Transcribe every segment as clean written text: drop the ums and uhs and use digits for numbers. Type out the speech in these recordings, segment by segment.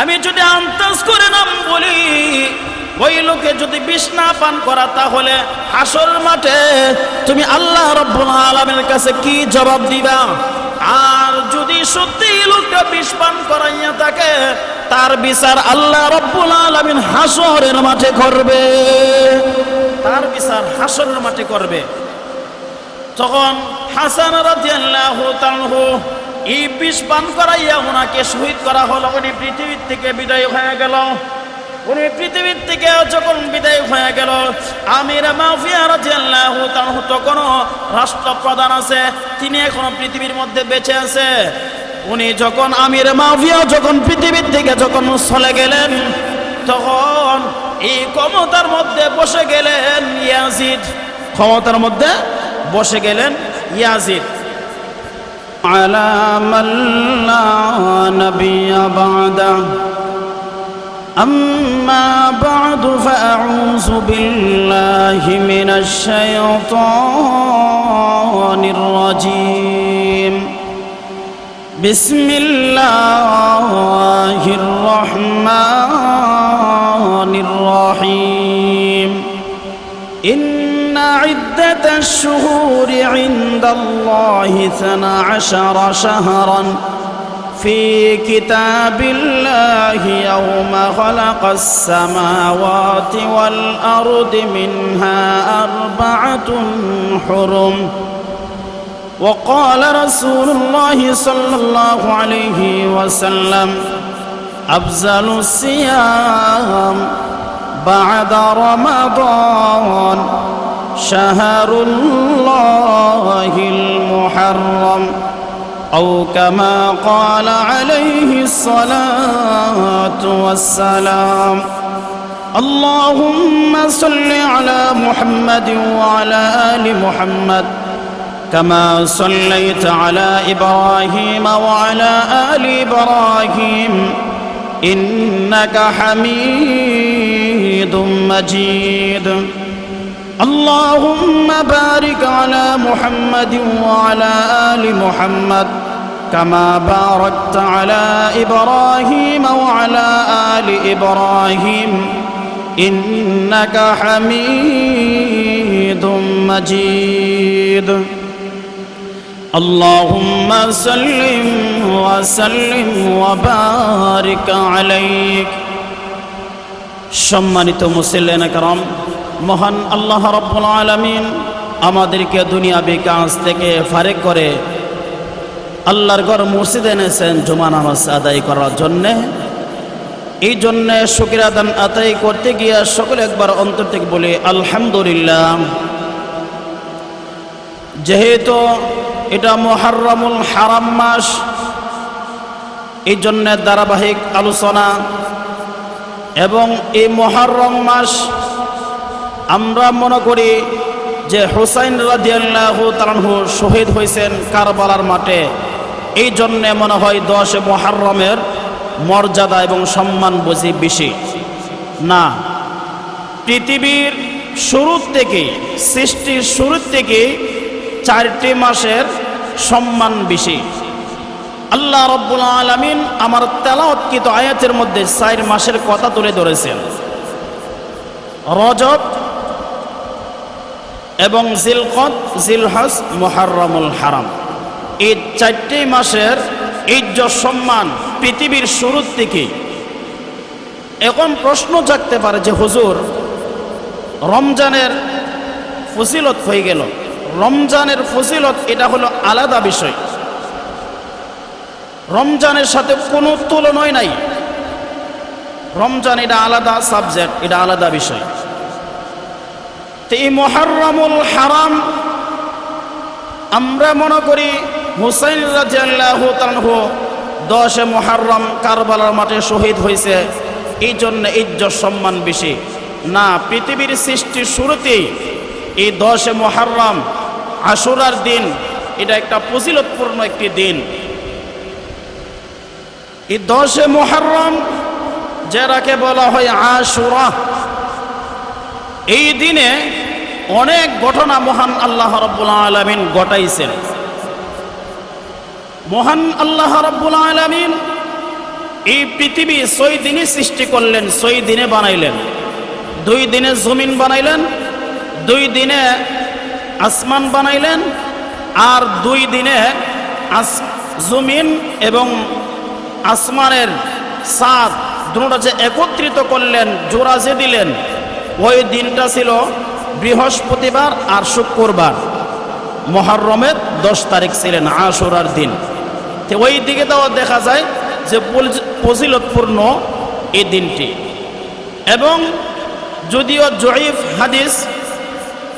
আমি যদি আন্দাজ করে নাম বলি, ওই লোকে যদি বিষ না পান করা, তাহলে হাসর মাঠে তুমি আল্লাহ রাব্বুল আলামিনের কাছে কি জবাব দিবা? আর যদি সত্যি লোকটা বিষ পান করাইয়া থাকে, তার বিচার আল্লাহ রাব্বুল আলামিন হাসরের মাঠে করবে। তার বিচার হাসরের মাঠে করবে। তখন হাসান রাদিয়াল্লাহু তাআলা এই বিষ পান করাইয়া ওনাকে শহীদ করা হলো। উনি পৃথিবীর থেকে বিদায় হয়ে গেল। উনি পৃথিবীর থেকে যখন বিদায় হয়ে গেল, আমির মাফিয়া রাদিয়াল্লাহু তাআলা তখনও রাষ্ট্রপ্রধান আছে, তিনি এখনো পৃথিবীর মধ্যে বেঁচে আছে। উনি যখন আমির মাফিয়া যখন পৃথিবীর থেকে যখন চলে গেলেন, তখন এই ক্ষমতার মধ্যে বসে গেলেন ইয়াজিদ। ক্ষমতার মধ্যে বসে গেলেন ইয়াজিদ। على من لا نبي بعده أما بعد فأعوذ بالله من الشيطان الرجيم بسم الله الرحمن الرحيم إن عدة الشهور عند الله 12 شهرا في كتاب الله يوم خلق السماوات والأرض منها 4 حرم وقال رسول الله صلى الله عليه وسلم أفضل الصيام بعد رمضان شهر الله المحرم أو كما قال عليه الصلاة والسلام اللهم صل على محمد وعلى آل محمد كما صليت على إبراهيم وعلى آل إبراهيم إنك حميد مجيد اللهم بارك على محمد وعلى آل محمد كما باركت على إبراهيم وعلى آل إبراهيم إنك حميد مجيد اللهم صل وسلم وبارك عليك সম্মানিত মুসল্লিন کرام, মহান আল্লাহ রাব্বুল আলামিন আমাদেরকে দুনিয়াবি কাজ থেকে ফারেক করে আল্লাহর ঘর মসজিদে এনেছেন জুমা নামাজ আদায় করার জন্যে। এই জন্যে শুকরিয়া আদান আদায় করতে গিয়ে সকলে একবার অন্তর থেকে বলি আলহামদুলিল্লাহ। যেহেতু এটা মুহররমুল হারাম মাস, এই জন্যে ধারাবাহিক আলোচনা। এবং এই মুহররম মাস আমরা মনে করি যে হুসাইন রাদিয়াল্লাহু তাআলা শহীদ হয়েছেন কারবালার মাঠে, এই জন্যে মনে হয় 10 মুহররমের মর্যাদা এবং সম্মান বুঝি বেশি না। পৃথিবীর শুরু থেকে, সৃষ্টির শুরু থেকে 4টি মাসের সম্মান বেশি। আল্লাহ রাব্বুল আলামিন আমার তেলাওয়াতকৃত আয়াতের মধ্যে 4 মাসের কথা তুলে ধরেছেন। রজব এবং জিলকদ, জিলহজ, মুহররমুল হারাম, এই 4টি মাসের ইজ্জত সম্মান পৃথিবীর শুরু থেকে। এখন প্রশ্ন জাগতে পারে যে হুজুর, রমজানের ফজিলত হয়ে গেল, রমজানের ফজিলত এটা হলো আলাদা বিষয়, রমজানের সাথে কোনো তুলনাই নাই। রমজান এটা আলাদা সাবজেক্ট, এটা আলাদা বিষয়। তো এই মুহররমুল হারাম আমরা মনে করি হুসাইন রাদিয়াল্লাহু তাআলা 10 মুহররম কারবালার মাঠে শহীদ হয়েছে, এই জন্য ইজ্জত সম্মান বেশি না। পৃথিবীর সৃষ্টির শুরুতেই এই 10 মুহররম আশুরার দিন, এটা একটা ফজিলতপূর্ণ একটি দিন। এই 10 মুহররম যাকে বলা হয় আশুরা, এই দিনে অনেক ঘটনা মহান আল্লাহ রাব্বুল আলামিন ঘটাইছেন। মহান আল্লাহ রাব্বুল আলামিন এই পৃথিবী 6 দিনে সৃষ্টি করলেন, 6 দিনে বানাইলেন। 2 দিনে জমিন বানাইলেন, 2 দিনে আসমান বানাইলেন, আর 2 দিনে জমিন এবং আসমানের চাঁদ দুটোটা যে একত্রিত করলেন, জোড়া যে দিলেন, ওই দিনটা ছিল বৃহস্পতিবার আর শুক্রবার। মুহররমের 10 তারিখ ছিলেন আশুরার দিন। তো ওই দিকে তো দেখা যায় যে ফজিলতপূর্ণ এই দিনটি। এবং যদিও জয়ীফ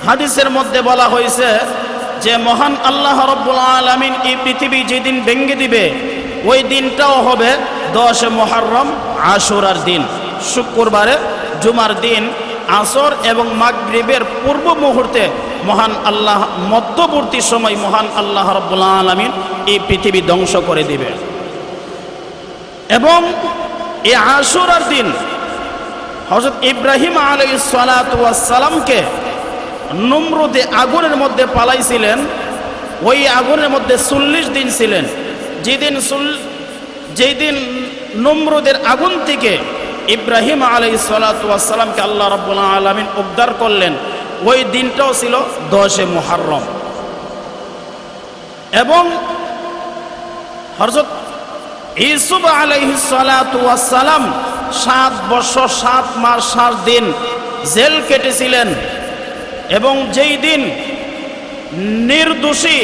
হাদিসের মধ্যে বলা হয়েছে যে মহান আল্লাহ রাব্বুল আলামিন এই পৃথিবী যেদিন ভেঙে দিবে ওই দিনটাও হবে 10 মুহররম আশুরার দিন, শুক্রবারে জুমার দিন আসর এবং মাগরিবের পূর্ব মুহূর্তে মহান আল্লাহ মধ্যবর্তী সময় মহান আল্লাহ রাব্বুল আলামিন এই পৃথিবী ধ্বংস করে দিবে। এবং এই আশুরার দিন হযরত ইব্রাহিম আলাইহিস সালাতু ওয়াস সালামকে নমরুদে আগুনের মধ্যে পালাইছিলেন, ওই আগুনের মধ্যে 40 দিন ছিলেন। যেদিন নমরুদের আগুন থেকে ইব্রাহিম আলাইহিস সালাতু ওয়াস সালামকে আল্লাহ রাব্বুল আলামিন উদ্ধার করলেন, ওই দিনটাও ছিল 10 মুহররম। এবং হযরত ইউসুফ আলাইহিস সালাতু ওয়াস সালাম 7 বছর 7 মাস 7 দিন জেল কেটেছিলেন। এবং যেই দিন নির্দোষী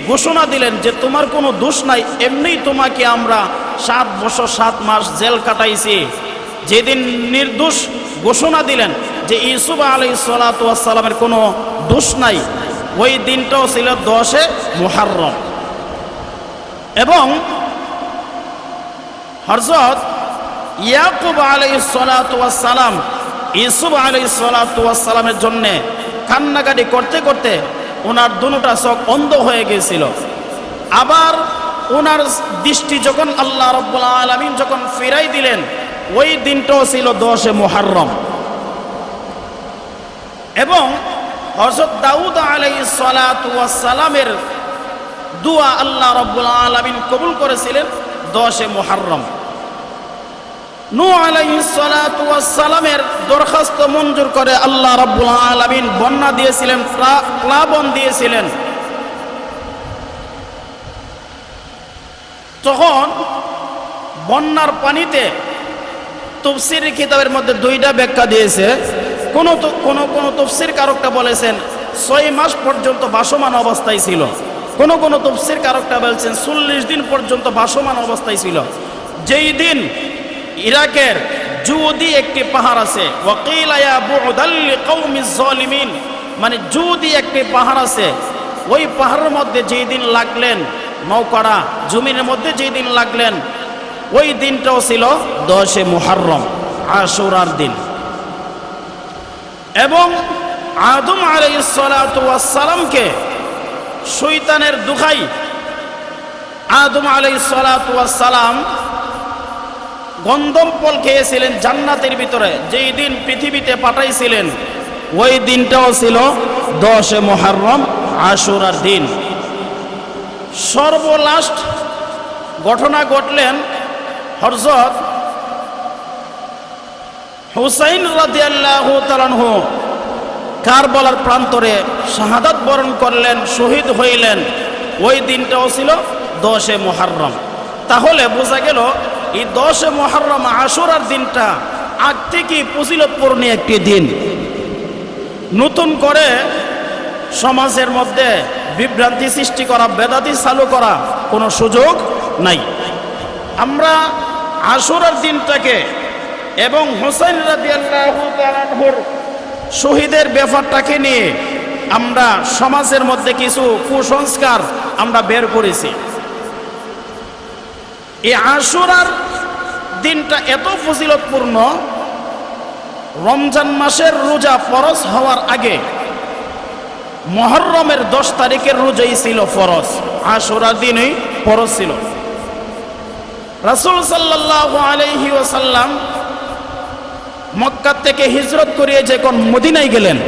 ঘোষণা দিলেন যে তোমার কোনো দোষ নাই, এমনি তোমাকে আমরা 7 বছর 7 মাস জেল কাটাইছি, যেদিন নির্দোষ ঘোষণা দিলেন যে ইউসুফ আলাইহিস সালাতু ওয়াস সালামের কোনো দোষ নাই, ওই দিনটাও ছিল 10 মুহররম। এবং হযরত ইয়াকুব আলাইহিস সালাতু ওয়াস সালাম ইউসুফ আলাইহিস সালাতু ওয়াস সালামের জন্য কান্নাকাটি করতে করতে ওনার দুটা চোখ অন্ধ হয়ে গিয়েছিল। আবার ওনার দৃষ্টি যখন আল্লাহ রাব্বুল আলামিন যখন ফিরাই দিলেন, ওই দিনটাও ছিল 10 মুহররম। এবং হযরত দাউদ আলাইহিস সালাতু ওয়াস সালামের দোয়া আল্লাহ রাব্বুল আলামিন কবুল করেছিলেন 10 মুহররম। নূহ আলাইহিস সালাতু ওয়াস সালামের দরখাস্ত মঞ্জুর করে আল্লাহ রাব্বুল আলামিন বন্যা দিয়েছিলেন, প্লাবন দিয়েছিলেন। তখন বন্যার পানিতে তাফসীরের কিতাবের মধ্যে 2টা ব্যাখ্যা দিয়েছে। কোন তাফসীর কারকটা বলেছেন 6 মাস পর্যন্ত ভাসমান অবস্থায় ছিল, কোন তাফসীর কারকটা বলছেন 40 দিন পর্যন্ত ভাসমান অবস্থায় ছিল। যেই দিন ইরাকের জুদি একটি পাহাড় আছে, ওয়াকিলা ইয়া বু'দাল লিকাউমিজ জালিমিন, মানে জুদি একটি পাহাড় আছে, ওই পাহাড়ের মধ্যে যেই দিন লাগলেন নৌকাটা জমিনের মধ্যে যেই দিন লাগলেন, ওই দিনটাও ছিল 10 মুহররম আশুরার দিন। এবং আদম আলাইহিস সালাতু ওয়াস সালামকে শয়তানের দুখাই আদম আলাইহিস সালাতু ওয়াস সালাম গন্ধম ফল খেয়েছিলেন জান্নাতের ভিতরে, যেই দিন পৃথিবীতে পাঠাইছিলেন ওই দিনটাও ছিল 10 মুহররম আশুরার দিন। সর্বলাস্ট ঘটনা ঘটলেন হযরত হুসাইন রাদিয়াল্লাহু তাআলা আনহু কারবালার প্রান্তরে শাহাদাত বরণ করলেন, শহীদ হইলেন, ওই দিনটাও ছিল 10 মুহররম। তাহলে বোঝা গেল এই 10 মুহররম আশুরার দিনটা আগ থেকে ফজিলতপূর্ণ একটি দিন। নতুন করে সমাজের মধ্যে বিভ্রান্তি সৃষ্টি করা, বেদাতি চালু করা কোনো সুযোগ নাই। আমরা আশুরার দিনটাকে এবং হুসাইন রাদিয়াল্লাহু তাআলা আনহুর শহীদের ব্যাপারটাকে নিয়ে আমরা সমাজের মধ্যে কিছু কুসংস্কার আমরা বের করেছি। এই আশুরার দিনটা এত ফজিলতপূর্ণ, রমজান মাসের রোজা ফরজ হওয়ার আগে মুহররমের 10 তারিখের রোজাই ছিল ফরজ, আশুরার দিনই ফরজ ছিল। রাসূল সাল্লাল্লাহু আলাইহি ওয়াসাল্লাম মক্কা থেকে হিজরত করিয়ে যখন মদিনায় গেলেন,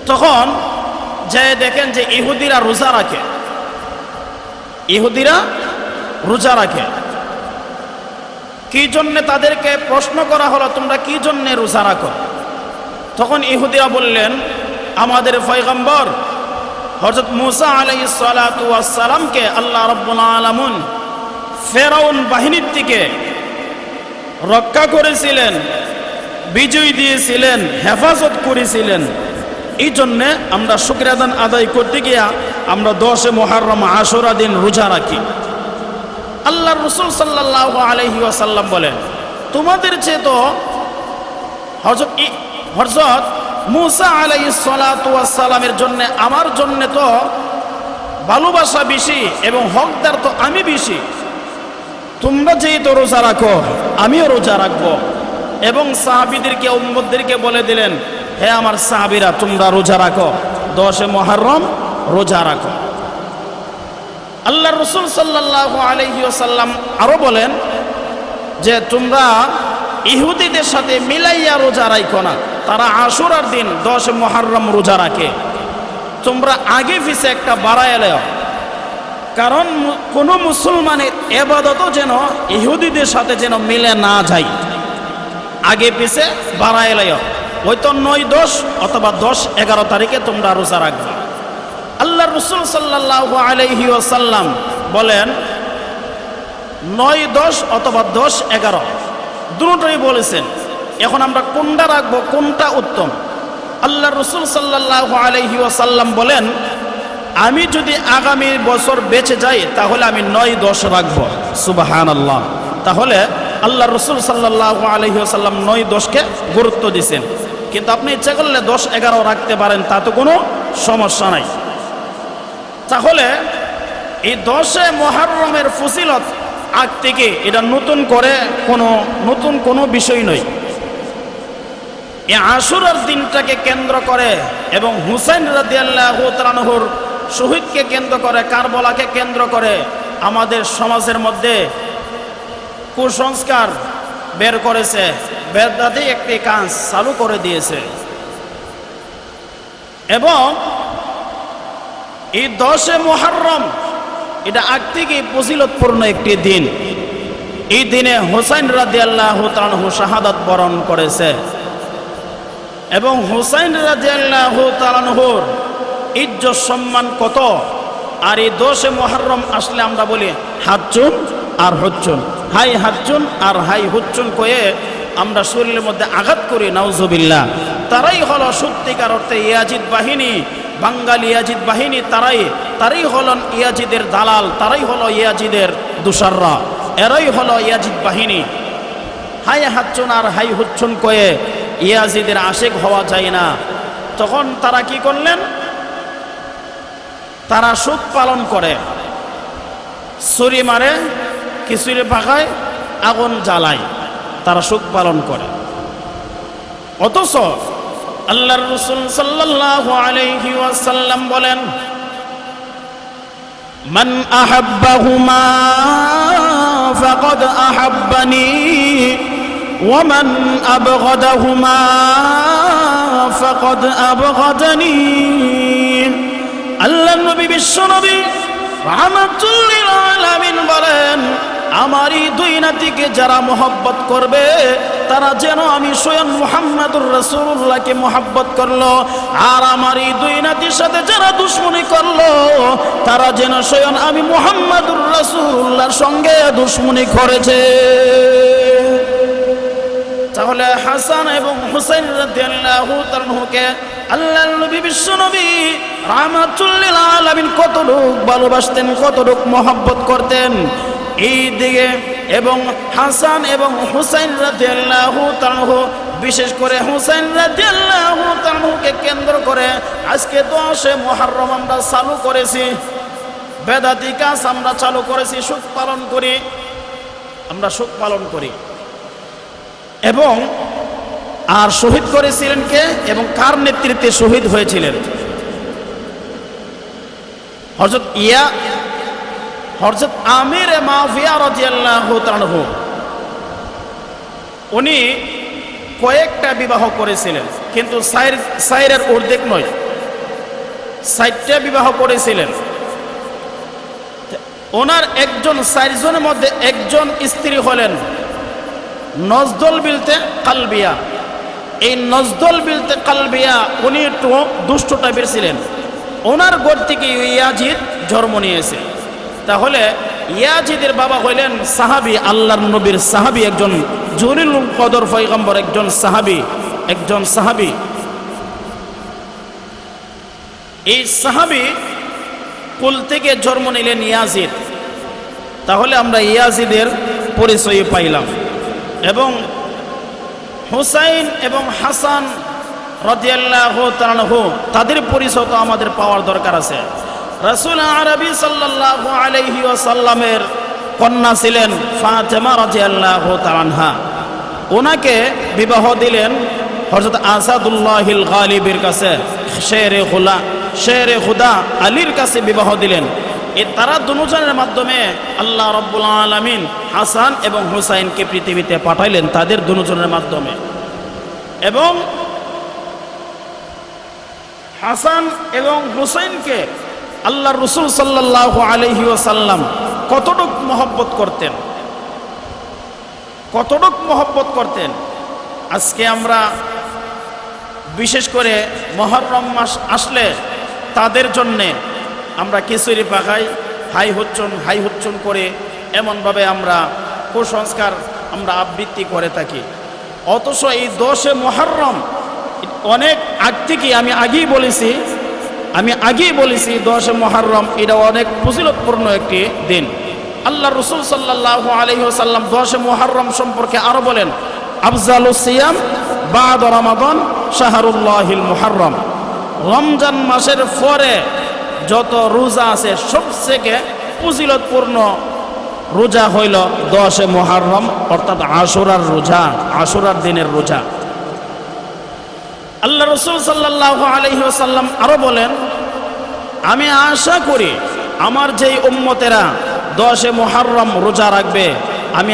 তখন যে দেখেন যে ইহুদিরা রোজা রাখে, কি জন্যে তাদেরকে প্রশ্ন করা হলো, তোমরা কি জন্যে রোজা রাখো? তখন ইহুদিরা বললেন, আমাদের পয়গম্বর হযরত মুসা আলাইহিস সালাতু ওয়াস সালামকে আল্লাহ রাব্বুল আলামিন ফেরাউন বাহিনীর থেকে রক্ষা করেছিলেন, বিজয় দিয়েছিলেন, হেফাজত করেছিলেন। এই জন্যে আমরা শুকরিয়া আদায় করতে গিয়া আমরা 10 মুহররম আশুরা দিন রোজা রাখি। আল্লাহর রাসূল সাল্লাল্লাহু আলাইহি ওয়াসাল্লাম বলেন, তোমাদের চেয়ে তো হযরত মুসা আলাইহিস সালাতু ওয়াস সালামের জন্য আমার জন্য তো ভালোবাসা বেশি এবং হকদার তো আমি বেশি। তোমরা যেহেতু রোজা রাখো আমিও রোজা রাখবো। এবং সাহাবীদেরকে উম্মতদেরকে বলে দিলেন, হে আমার সাহাবীরা, তোমরা রোজা রাখো, 10 মুহররম রোজা রাখো। আল্লাহর রাসূল সাল্লাল্লাহু আলাইহি ওয়াসাল্লাম আরো বলেন যে তোমরা ইহুদিদের সাথে মিলাইয়া রোজা রাখো না, তারা আশুরার দিন 10 মুহররম রোজা রাখে, তোমরা আগে পিছে একটা বাড়ায় লও। কারণ কোন মুসলমানের ইবাদতও যেন ইহুদিদের সাথে যেন মিলে না যায়, আগে পিছে বাড়ায় লও। হয়তো 9, 10 অথবা 10, 11 তারিখে তোমরা রোজা রাখবে। আল্লাহর রাসূল সাল্লাল্লাহু আলাইহি ওয়াসাল্লাম বলেন 9, 10 অথবা 10, 11 দুটোই বলেছেন। এখন আমরা কোনটা রাখবো, কোনটা উত্তম? আল্লাহর রাসূল সাল্লাল্লাহু আলাইহি ওয়াসাল্লাম বলেন, আমি যদি আগামী বছর বেঁচে যাই তাহলে আমি 9, 10 রাখবো। সুবহানাল্লাহ। তাহলে আল্লাহর রাসূল সাল্লাল্লাহু আলাইহি ওয়াসাল্লাম 9, 10কে গুরুত্ব দিয়েছেন। কিন্তু আপনি ইচ্ছা করলে 10, 11 রাখতে পারেন, তাতে কোনো সমস্যা নাই। তাহলে এই 10 মুহররমের ফজিলত আগ থেকে এটা নতুন কোনো বিষয় নয়। এই আশুরার দিনটাকে কেন্দ্র করে এবং হুসাইন রাদিয়াল্লাহু তাআলা আনহুর শহীদকে কেন্দ্র করে, কারবালাকে কেন্দ্র করে আমাদের সমাজের মধ্যে কুসংস্কার বের করেছে, বেদাতি একটি কাজ চালু করে দিয়েছে। এবং এই 10 মুহররম এটা আগ থেকে ফজিলতপূর্ণ একটি দিন। এই দিনে হুসাইন রাদিয়াল্লাহু তাআলা আনহু শাহাদাত বরণ করেছে এবং হুসাইন রাদিয়াল্লাহু তাআলা আনহুর ইজ্জত সম্মান কত। আর এই 10 মুহররম আসলে আমরা বলি হাজ্জুন আর হুজ্জুন, হাই হাজ্জুন আর হাই হুজ্জুন কয়ে আমরা শরীরের মধ্যে আঘাত করি, নাউজুবিল্লাহ। তারাই হলো সত্যিকার অর্থে ইয়াজিদ বাহিনী, বাঙালি ইয়াজিদ বাহিনী। তারাই হলেন ইয়াজিদের দালাল, তারাই হলো ইয়াজিদের দুশাররা, এরাই হলো ইয়াজিদ বাহিনী। হাই হাজ্জুন আর হাই হুজ্জুন কয়ে ইয়াজিদের আশিক হওয়া যায় না। তখন তারা কি করলেন? তারা সুদ পালন করে, ছুরি মারে, কিছুরে পাকায়, আগুন জ্বালায়, তারা সুদ পালন করে। অথচ আল্লাহর রাসূল সাল্লাল্লাহু আলাইহি ওয়াসাল্লাম বলেন, মান আহাব্বাহুমা ফাকাদ আহাব্বানি ওয়া মান আবগাদাহুমা ফাকাদ আবগাদানি। আল্লাহর নবী বিশ্বনবী রাহমাতুল লিল আলামিন বলেন, আমার এই 2 নাতিকে যারা মহব্বত করবে তারা যেন আমি স্বয়ং মুহাম্মদুর রাসূলুল্লাহকে মহব্বত করলো, আর আমার এই 2 নাতির সাথে যারা দুশমনি করলো তারা যেন স্বয়ং আমি মুহাম্মদুর রাসূলুল্লাহর সঙ্গে দুশমনি করেছে। তাহলে হাসান এবং হুসাইন রাদিয়াল্লাহু তাআলা আনহুকে আল্লাহর নবী বিশ্বনবী রাহমাতুল লিল আলামিন কতটুক ভালোবাসতেন, কতটুক মহব্বত করতেন এই দিকে। এবং হাসান এবং হুসাইন রাদিয়াল্লাহু তাআলা আনহু, বিশেষ করে হুসাইন রাদিয়াল্লাহু তাআলা আনহুকে কেন্দ্র করে আজকে 10 মুহররম আমরা চালু করেছি, বেদাতি কাজ আমরা চালু করেছি, সুদ পালন করি, আমরা সুদ পালন করি। এবং আর শহীদ করেছিলেন কে এবং কার নেতৃত্বে শহীদ হয়েছিলেন? হযরত আমির মাওফিয়া রাদিয়াল্লাহু তাআলা আনহু, উনি কয়েকটা বিবাহ করেছিলেন, কিন্তু সাইরের অর্ধেক নয়, 60টা বিবাহ করেছিলেন। ওনার 4 জনের মধ্যে একজন স্ত্রী হলেন নজদুল বিনতে কালবিয়া। এই নজদুল বিনতে কালবিয়া উনি একটু দুষ্ট টাইপের ছিলেন। ওনার গোড় থেকে ইয়াজিদ জন্ম নিয়েছে। তাহলে ইয়াজিদের বাবা হইলেন সাহাবী, আল্লাহর নবীর সাহাবী, একজন জলিলুল কদর পয়গম্বর, একজন সাহাবী। এই সাহাবী কুল থেকে জন্ম নিলেন ইয়াজিদ। তাহলে আমরা ইয়াজিদের পরিচয় পাইলাম। এবং হুসাইন এবং হাসান রাদিয়াল্লাহু তাআলা আনহু তাদের পরিচয় তো আমাদের পাওয়ার দরকার আছে। রাসূল আরবি সাল্লাল্লাহু আলাইহি ওয়াসাল্লামের কন্যা ছিলেন ফাতেমা রাদিয়াল্লাহু তাআলা আনহা। ওনাকে বিবাহ দিলেন হযরত আসাদুল্লাহিল গালিবের কাছে, শেরে খুদা আলীর কাছে বিবাহ দিলেন। এই তারা দুজনের মাধ্যমে আল্লাহ রাব্বুল আলামিন হাসান এবং হুসাইনকে পৃথিবীতে পাঠাইলেন, তাদের দুজনের মাধ্যমে। এবং হাসান এবং হুসাইনকে আল্লাহ রাসূল সাল্লাল্লাহু আলাইহি ওয়াসাল্লাম কতটুক মহব্বত করতেন। আজকে আমরা বিশেষ করে মুহররম মাস আসলে তাদের জন্যে আমরা খিচুড়ি পাকাই, হাই হুচ্চন করে এমনভাবে আমরা কুসংস্কার আমরা আবৃত্তি করে থাকি। অথচ এই 10 মুহররম অনেক আগ থেকে আমি আগেই বলেছি 10 মুহররম এটা অনেক ফজিলতপূর্ণ একটি দিন। আল্লাহ রাসূল সাল্লাল্লাহু আলাইহি ওয়াসাল্লাম 10 মুহররম সম্পর্কে আরো বলেন, আফজালুস সিয়াম বা'দা রমাদান শাহরুল্লাহিল মুহররম। রমজান মাসের পরে যত রোজা আছে সবথেকে ফজিলতপূর্ণ রোজা হইল 10 মুহররম, অর্থাৎ আশুরার দিনের রোজা। আল্লাহ রাসূল সাল্লাল্লাহু আলাইহি ওয়াসাল্লাম আরো বলেন, আমি আশা করি আমার যেই উম্মতেরা 10 মুহররম রোজা রাখবে, আমি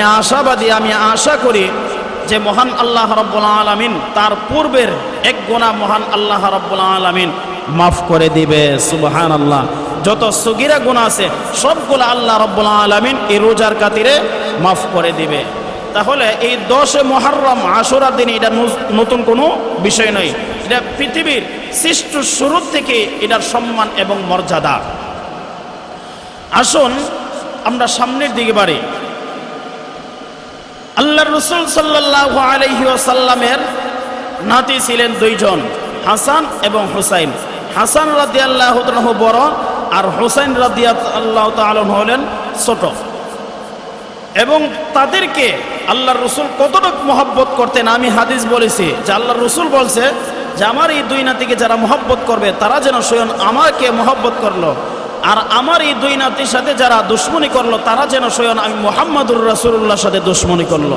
আশা করি যে মহান আল্লাহ রাব্বুল আলামিন তার পূর্বের এক গুনাহ মহান আল্লাহ রাব্বুল আলামিন মাফ করে দিবে। সুবহানাল্লাহ। যত সগীরা গুনাহ আছে সবগুলো আল্লাহ রাব্বুল আলামিন এই রোজার খাতিরে মাফ করে দিবে। তাহলে এই 10 মুহররম আশুরার দিন এটা নতুন কোনো বিষয় নয়, এটা পৃথিবীর সৃষ্টি শুরু থেকে এটার সম্মান এবং মর্যাদা। আসুন আমরা সামনের দিকে বাড়ি। আল্লাহর রাসূল সাল্লাল্লাহু আলাইহি ওয়াসাল্লামের নাতি ছিলেন 2 জন, হাসান এবং হুসাইন। হাসান রাদিয়াল্লাহু তাআলা বড় আর হুসাইন রাদিয়াল্লাহু তাআলা হলেন ছোট। এবং তাদেরকে আল্লাহর রাসূল কতটুকু মহব্বত করতেন আমি হাদিস বলেছি যে আল্লাহর রাসূল বলছে যে আমার এই 2 নাতিকে যারা মহব্বত করবে তারা যেন স্বয়ং আমাকে মহব্বত করলো, আর আমার এই 2 নাতির সাথে যারা দুশমনি করলো তারা যেন স্বয়ং আমি মুহাম্মদুর রাসূলুল্লাহর সাথে দুশমনি করলো।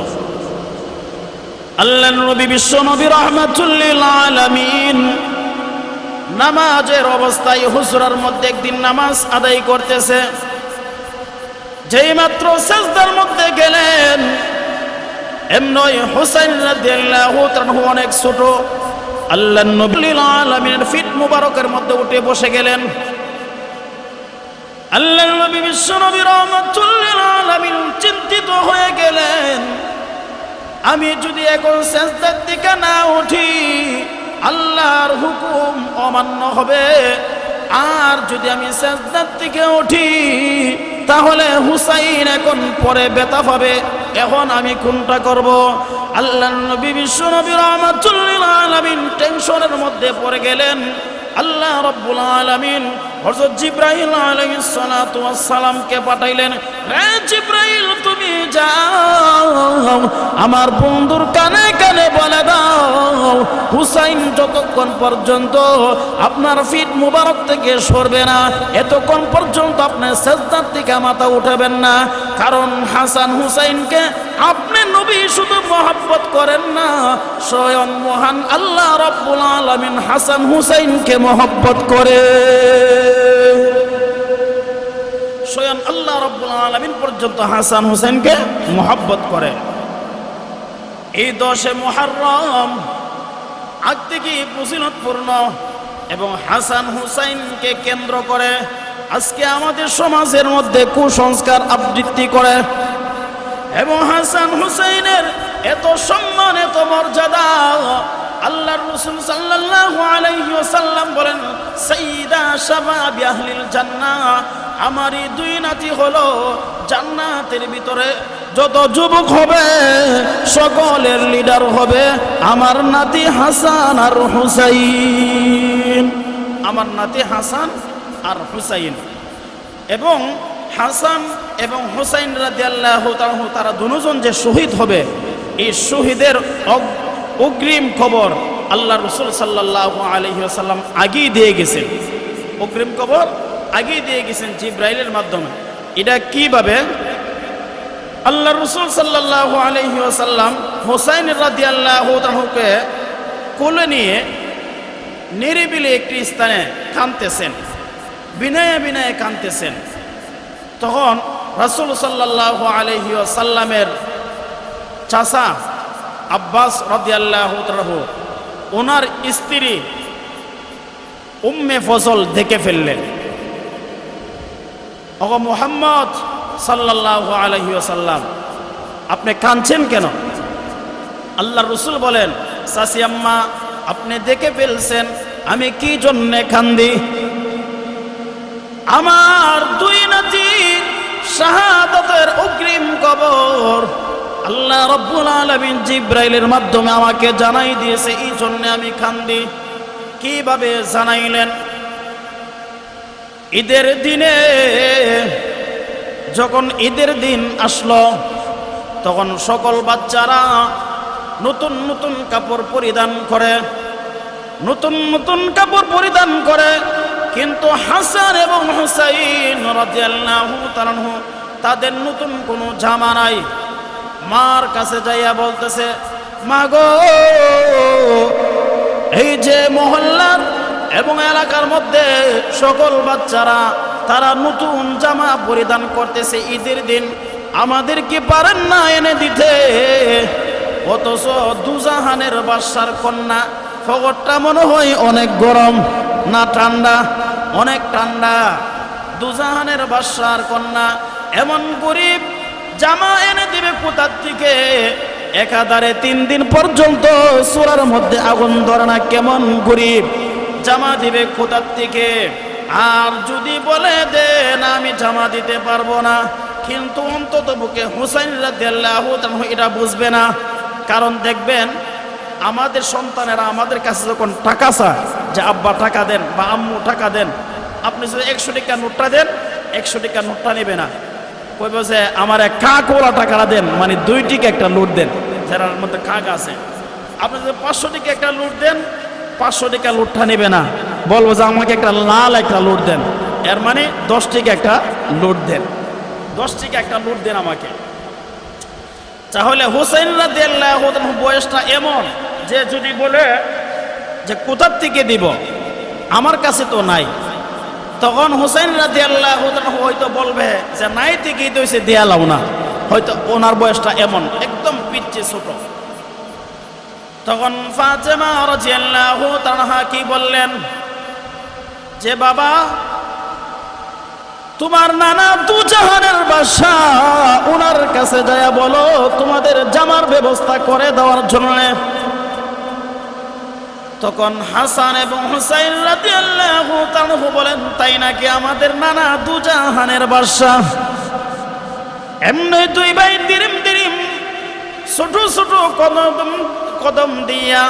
আল্লাহর নবী বিশ্ব নবী রাহমাতুল লিল আলামিন নামাজের অবস্থায় হুজরার মধ্যে একদিন নামাজ আদায় করতেছে। যেই মাত্র সিজদার মধ্যে গেলেন, এমনই হুসাইন রাদিয়াল্লাহু তাআলা অনেক ছোট, আল্লাহর নবী লিল আলামিনের ফিট মুবারকের মধ্যে উঠে বসে গেলেন। আল্লাহর নবী বিশ্ব নবী রাহমাতুল লিল আলামিন চিন্তিত হয়ে গেলেন, আমি যদি এখন সিজদার থেকে না উঠি আল্লাহর হুকুম অমান্য হবে, আর যদি আমি সিজদার থেকে উঠি তাহলে হুসাইন এখন পরে ব্যথা পাবে, এখন আমি কোনটা করব? আল্লাহর নবী বিশ্ব নবী রাহমাতুল লিল আলামিন টেনশনের মধ্যে পড়ে গেলেন। আল্লাহ রাব্বুল আলামিন হযরত জিবরাইল আলাইহিস সালাতু ওয়াস সালামকে পাঠাইলেন, হে জিবরাইল তুমি যাও আমার বন্ধুর কানে কানে বলে দাও হুসাইন যতক্ষণ পর্যন্ত আপনার ফিট মুবারক থেকে সরবে না এতক্ষণ পর্যন্ত আপনি সিজদার থেকে মাথা উঠাবেন না, কারণ হাসান হুসাইনকে আপনি নবী শুধু মহব্বত করেন না, স্বয়ং মহান আল্লাহ রাব্বুল আলামিন হাসান হুসাইনকে মহব্বত করে। স্বয়ং আল্লাহ রাব্বুল আলামিন পর্যন্ত হাসান হুসাইনকে মহব্বত করে। এই 10 মুহররম আগ থেকে ফজিলতপূর্ণ এবং হাসান হুসাইনকে কেন্দ্র করে আজকে আমাদের সমাজের মধ্যে কুসংস্কার আবৃত্তি করে এবং হাসান হুসাইনের এত সম্মান, এত মর্যাদা। আল্লাহর রাসূল সাল্লাল্লাহু আলাইহি ওয়াসাল্লাম বলেন, সাইয়্যিদা শাবাবি আহলিল জান্নাহ, আমারই দুই নাতি হলো জান্নাতের ভিতরে যত যুবক হবে সকলের লিডার হবে আমার নাতি হাসান আর হুসাইন। আমার নাতি হাসান আর হুসাইন। এবং হাসান এবং হুসাইন রাদিয়াল্লাহু তাআলা তারা দুজন যে শহীদ হবে, এই শহীদের অগ্রিম খবর আল্লাহ রাসূল সাল্লাল্লাহু আলাইহি ওয়াসাল্লাম আগেই দিয়ে গেছেন। অগ্রিম খবর আগেই দিয়ে গেছেন জিবরাইলের মাধ্যমে। এটা কিভাবে? আল্লাহ রাসূল সাল্লাল্লাহু আলাইহি ওয়াসাল্লাম হুসাইন রাদিয়াল্লাহু তাআলাকে কোলে নিয়ে নিরিবিলি একটি স্থানে কাঁদতেছেন, বিনয়ে বিনয়ে কাঁদতেছেন। তখন রাসূল সাল্লাল্লাহু আলাইহি ওয়াসাল্লামের চাচা আব্বাস রাদিয়াল্লাহু তাআলা ওনার স্ত্রী উম্মে ফজল দেখে ফেললেন। ওগো মুহাম্মদ সাল্লাল্লাহু আলাইহি ওয়াসাল্লাম, আপনি কাঁদছেন কেন? আল্লাহর রাসূল বলেন, চাচি আম্মা, আপনি দেখে ফেলছেন আমি কি জন্যে কান্দি? আমার দুই নাতি শাহাদাতের অগ্রিম খবর আল্লাহ রাব্বুল আলামিন জিবরাইলের মাধ্যমে আমাকে জানাই দিয়েছে, এই জন্য আমি কান্দি। কিভাবে জানাইলেন? ঈদের দিনে, যখন ঈদের দিন আসলো তখন সকল বাচ্চারা নতুন নতুন কাপড় পরিধান করে, নতুন নতুন কাপড় পরিধান করে। কিন্তু হাসান এবং হুসাইন রাদিয়াল্লাহু তাআলা তাদের নতুন কোনো জামা নাই। মার কাছে যাইয়া বলতেছে, মা গো, এই যে মহল্লার এবং এলাকার মধ্যে সকল বাচ্চারা তারা নতুন জামা পরিধান করতেছে ঈদের দিন, আমাদের কি পারেন না এনে দিতে? অথচ দুজাহানের বাদশার কন্যা, খবরটা মনে হয় অনেক গরম না ঠান্ডা? অনেক ঠান্ডা। দুজাহানের বাদশার কন্যা এমন গরিব, জামা এনে দিবে কোথার থেকে? একাধারে 3 দিন পর্যন্ত চূড়ার মধ্যে আগুন ধরে না, কেমন গরিব, জামা দিবে কোথার থেকে? আর যদি বলে দেন আমি জামা দিতে পারবো না, কিন্তু অন্তত বুকে হুসাইন রাদিয়াল্লাহু তাআলা এটা বুঝবে না। কারণ দেখবেন আমাদের সন্তানেরা আমাদের কাছে যখন টাকা চায় যে আব্বা টাকা দেন বা আম্মু টাকা দেন, আপনি যদি 100 টাকা নোটটা দেন 100 টাকা নোটটা নেবে না, কইব যে আমার কাকওয়ালা টাকাটা দেন, মানে 2 টাকা একটা নোট দেন যার মধ্যে কাক আছে। আপনি যদি 500 টাকা একটা নোট দেন 500 টাকা নোটটা নেবে না, বলবো যে আমাকে একটা লাল একটা নোট দেন, এর মানে 10 টাকা একটা নোট দেন, 10 টাকা একটা নোট দেন আমাকে। তাহলে হুসাইন রাদিয়াল্লাহু তাআলা বয়সটা এমন যে যদি বলে যে কোথার থেকে দিব, আমার কাছে তো নাই, তখন হুসাইন রাদিয়াল্লাহু তাআলা হয়তো বলবে যে নাই থেকেই তো হইছে দেয়া লাও না, হয়তো ওনার বয়সটা এমন একদম পিচ্চি ছোট। তখন ফাতেমা রাদিয়াল্লাহু তাআলা কি বললেন যে বাবা, তোমার নানা দুজাহানের বাদশা, ওনার কাছে যায় বলো তোমাদের জামার ব্যবস্থা করে দেওয়ার জন্য। তখন হাসান এবং হুসাইন রাদিয়াল্লাহু তাআলা বলেন, তাই নাকি? আমাদের নানা দুজাহানের বাদশা। এমনি দুই ভাই দিরিম দিরিম ছোট ছোট কদম দিয়া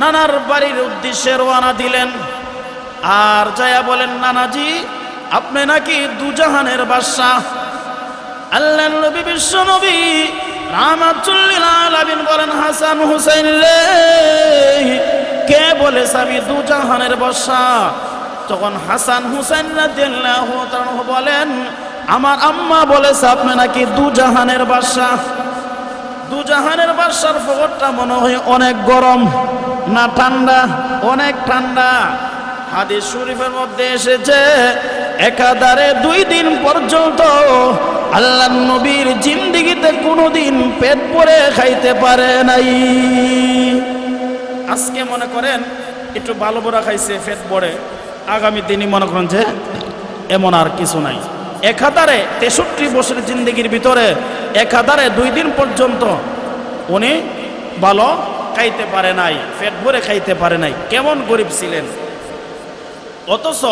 নানার বাড়ির উদ্দেশ্যে রওনা দিলেন। আর যায়া বলেন, নানাজি আপনি নাকি দুজাহানের বাদশা। আল্লাহর নবী বিশ্ব নবী রাহমাতুল লিল আলামিন বলেন, হাসান হুসাইন রে, কে বলেছে আমি দুজাহানের বাদশা? তখন হাসান হুসাইন রাদিয়াল্লাহু তাআলা বলেন, আমার আম্মা বলেছে আপনি নাকি দুজাহানের বাদশা। দুজাহানের বাদশার খবরটা মনে হয় অনেক গরম না ঠান্ডা? অনেক ঠান্ডা। হাদিস শরীফের মধ্যে এসেছে একাধারে 2 দিন পর্যন্ত আল্লাহর নবীর জিন্দেগিতে কোনোদিন পেট ভরে খাইতে পারে নাই। আজকে মনে করেন একটু ভালো বড়া খাইছে পেট ভরে, আগামী দিনই মনে করেন যে এমন আর কিছু নাই। একাধারে 63 বছরের জিন্দেগির ভিতরে একাধারে 2 দিন পর্যন্ত উনি ভালো খাইতে পারে নাই, পেট ভরে খাইতে পারে নাই, কেমন গরিব ছিলেন। অথচ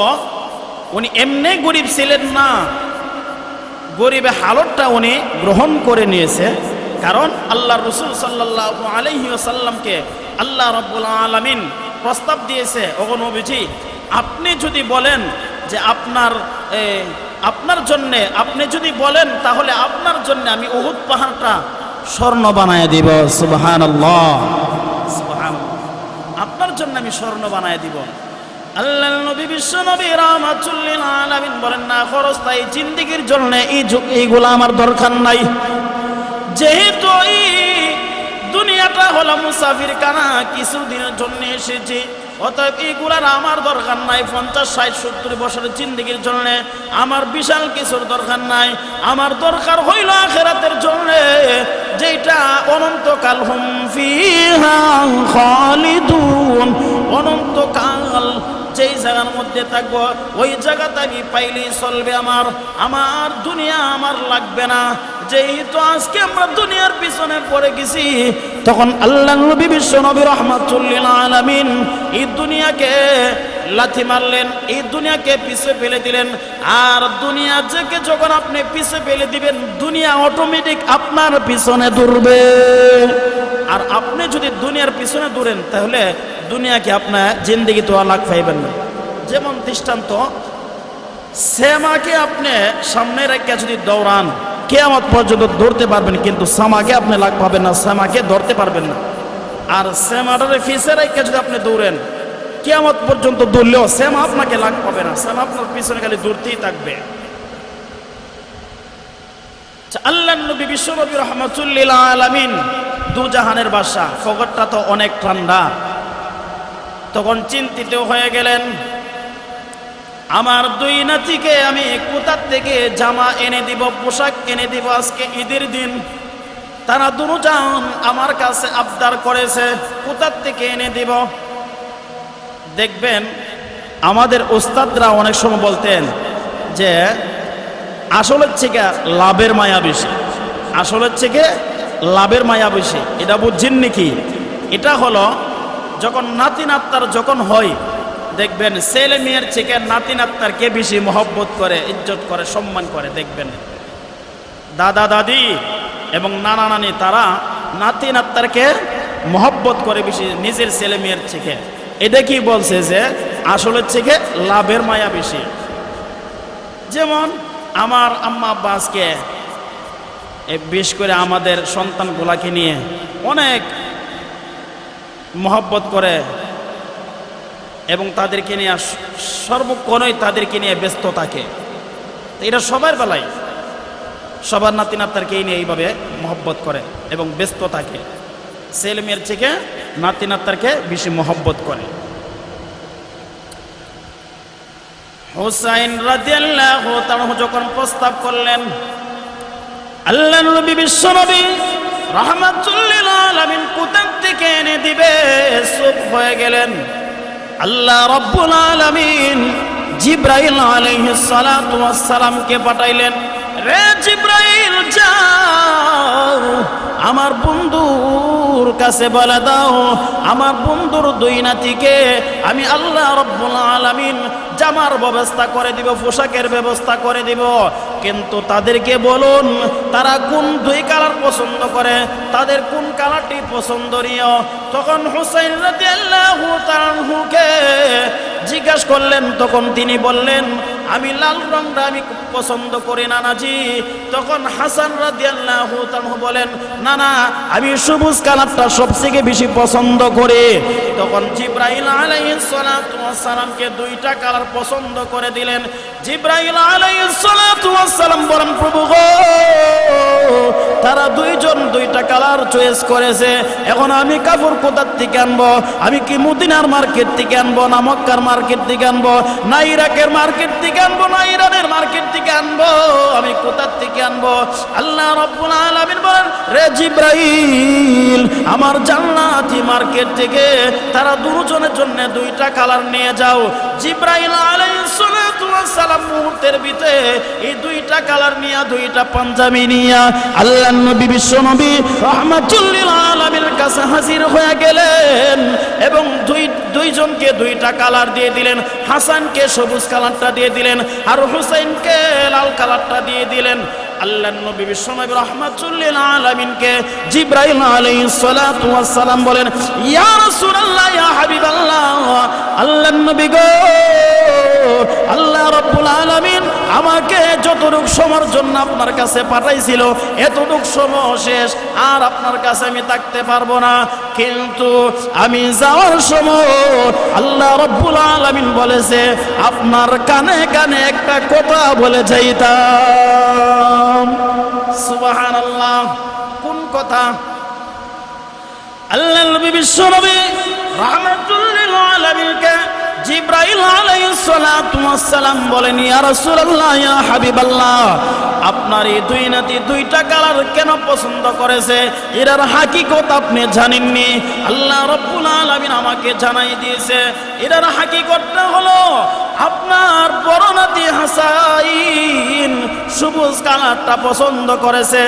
উনি এমনি গরিব ছিলেন না, গরিবের হালতটা উনি গ্রহণ করে নিয়েছে। কারণ আল্লাহ রসুল সাল্লাল্লাহু আলাইহি ওয়াসাল্লামকে আল্লাহ রাব্বুল আলামিন প্রস্তাব দিয়েছে, ওগো নবীজি আপনি যদি বলেন যে আপনার জন্যে, আপনি যদি বলেন তাহলে আপনার জন্য আমি উহুদ পাহাড়টা স্বর্ণ বানায় দিব। সুবহানাল্লাহ, সুবহানাল্লাহ, আপনার জন্য আমি স্বর্ণ বানায় দিব। আল্লাহর নবী বিশ্ব নবী রাহমাতুল লিল আলামিন বলেন না খরচ তাই জিন্দেগির জন্য এইগুলা আমার দরকার নাই, যেহেতু এই দুনিয়াটা হলো মুসাফির কানা, কিছুদিনের জন্য এসেছি, অতএব এইগুলার আমার দরকার নাই। 50, 60, 70 বছরের জিন্দেগির জন্য আমার বিশাল কিছুর দরকার নাই। আমার দরকার হইল আখিরাতের জন্য, যেটা অনন্তকাল হুম ফিহা খালিদুন, অনন্তকাল যেই জায়গার মধ্যে থাকবো ওই জায়গাতে আমি পাইলেই চলবে। আমার দুনিয়া আমার লাগবে না। যেহেতু আজকে আমরা দুনিয়ার পিছনে পড়ে গেছি, তখন আল্লাহ নবী বিশ্ব নবী রাহমাতুল লিল আলামিন এই দুনিয়াকে লাথি মারলেন, এই দুনিয়াকে পিছে ফেলে দিলেন। আর দুনিয়া থেকে যখন আপনি পিছে ফেলে দিবেন, দুনিয়া অটোমেটিক আপনার পিছনে দৌড়বে। আর আপনি যদি দুনিয়ার পিছনে দৌড়েন তাহলে দুনিয়াকে আপনার জিন্দেগি তো আলাগ পাইবেন না। যেমন দৃষ্টান্ত, শ্যামাকে আপনি সামনে রেখে যদি দৌড়ান কিয়ামত পর্যন্ত ধরতে পারবেন, কিন্তু শ্যামাকে আপনি লাগ পাবেন না, শ্যামাকে ধরতে পারবেন না। আর শ্যামাটারে পিছে রেখে যদি আপনি দৌড়েন কিয়ামত পর্যন্ত দৌড়লেও শ্যামা আপনাকে লাগ পাবে না, শ্যামা আপনার পিছনে খালি দৌড়তেই থাকবে। আল্লাহ নবী বিশ্ব নবী রাহমাতুল লিল আলামিন দু জাহানের বাদশা, ফগরটা তো অনেক ঠান্ডা, তখন চিন্তিত হয়ে গেলেন, আমার দুই নাতিকে আমি কোথা থেকে জামা এনে দিব, পোশাক এনে দিব, আজকে ঈদের দিন তারা দুজন আমার কাছে আবদার করেছে, কোথা থেকে এনে দিব। দেখবেন আমাদের ওস্তাদরা অনেক সময় বলতেন যে আসলের থেকে লাভের মায়া বেশি, আসলের থেকে লাভের মায়া বেশি। এটা বুঝছেন নাকি? এটা হলো যখন নাতি নাত্তার যখন হয়, দেখবেন ছেলে মেয়ের থেকে নাতি নাত্তারকে বেশি মহব্বত করে, ইজ্জত করে, সম্মান করে। দেখবেন দাদা দাদি এবং নানা নানি তারা নাতি নাত্তারকে মহব্বত করে বেশি নিজের ছেলে মেয়ের থেকে। এটা কি বলছে যে আসলের থেকে লাভের মায়া বেশি। যেমন আমার আম্মা আব্বা আজকে বিশেষ করে আমাদের সন্তানগুলাকে নিয়ে অনেক মহব্বত করে এবং তাদেরকে নিয়ে সর্বক্ষণই তাদেরকে নিয়ে ব্যস্ত থাকে। এটা সবার বেলায় সবার নাতি নাত্তারকে নিয়ে এইভাবে মহব্বত করে এবং ব্যস্ত থাকে। ছেলে মেয়ের থেকে নাতি নাত্তারকে বেশি মহব্বত করে। হুসাইন রাদিয়াল্লাহু তাআলা যখন প্রস্তাব করলেন, আল্লাহর নবী বিশ্ব নবী রাহমাতুল লিল আলামিন কোথা থেকে এনে দিবে, চুপ হয়ে গেলেন। আল্লাহ রাব্বুল আলামিন জিবরাইল আলাইহিস সালাতু ওয়াস সালামকে পাঠাইলেন, রে জিবরাইল যাও আমার বন্ধুর কাছে বলে দাও, আমার বন্ধুর দুই নাতিকে আমি আল্লাহ রাব্বুল আলামিন জামার ব্যবস্থা করে দিব, পোশাকের ব্যবস্থা করে দিব, কিন্তু তাদেরকে বলুন তারা কোন দুই কালার পছন্দ করে, তাদের কোন কালারটি পছন্দনীয়। তখন হুসাইন রাদিয়াল্লাহু তাআলা আনহুকে জিজ্ঞাসা করলেন, তখন তিনি বললেন আমি লাল রংটা আমি পছন্দ করি নানাজি। তখন হাসান রাদিয়াল্লাহু তাআলা বলেন, না না আমি সবুজ কালারটা সবথেকে বেশি পছন্দ করি। তখন জিবরাইল আলাইহিস সালাতু ওয়াস সালামকে দুইটা কালার পছন্দ করে দিলেন। জিবরাইল আলাইহিস সালাতু ওয়াস সালাম বলেন, প্রভু গো তারা দুইজন দুইটা কালার চয়েস করেছে, এখন আমি কাপড় কোথা থেকে আনবো? আমি কি মদিনার মার্কেট থেকে আনবো, না মক্কার মার্কেট থেকে আনবো, না ইরাকের মার্কেট থেকে আনবো, না ইরানের মার্কেট থেকে আনবো? আমি কোথা থেকে আনবো? আল্লাহ রাব্বুল আলামিন বলেন, রে জিবরাইল আমার জান্নাতি মার্কেট থেকে তারা দুজনের জন্য দুইটা কালার নিয়ে যাও। জিবরাইল আলাইহিস সালাতু ওয়াস সালাম সাল্লাম মুহূর্তের ভিতরে এই দুইটা কালার নিয়া দুইটা পাঞ্জাবি নিয়া আল্লাহর নবী বিশ্ব নবী রাহমাতুল লিল আলামিনের কাছে হাজির হয়ে গেলেন এবং দুইজনকে দুইটা কালার দিয়ে দিলেন। হাসানকে সবুজ কালারটা দিয়ে দিলেন আর হুসাইনকে লাল কালারটা দিয়ে দিলেন। আল্লাহর নবী বিশ্ব নবী রাহমাতুল লিল আলামিনকে জিবরাইল আলাইহিস সালাতু ওয়াস সালাম বলেন, ইয়া রাসূলুল্লাহ, ইয়া হাবিবাল্লাহ, আল্লাহর নবী গো, আল্লাহ রাব্বুল আলামিন আমাকে যতটুক সময়ের জন্য আপনার কাছে পাঠাইছিল এতটুক সময় শেষ, আর আপনার কাছে আমি থাকতে পারবো না। কিন্তু আমি যাওয়ার সময় আল্লাহ রাব্বুল আলামিন বলেছে আপনার কানে কানে একটা কথা বলে যাইতাম। সুবহানাল্লাহ। কোন কথা? আল্লাহ নবী বিশ্ব নবী রাহমাতুল লিল আলামিনকে জিবরাইল আলাইহিস সালাতু ওয়াস সালাম বলেন, ইয়া রাসূলুল্লাহ, ইয়া হাবিবাল্লাহ, আপনার এই দুই নাতি দুইটা কালার কেন পছন্দ করেছে এর হাকিকত আপনি জানেননি। আল্লাহ রাব্বুল আলামিন আমাকে জানাই দিয়েছে। এর হাকিকতটা হলো আপনার বড় নাতি হাসাইন সবুজ কালারটা পছন্দ করেছে,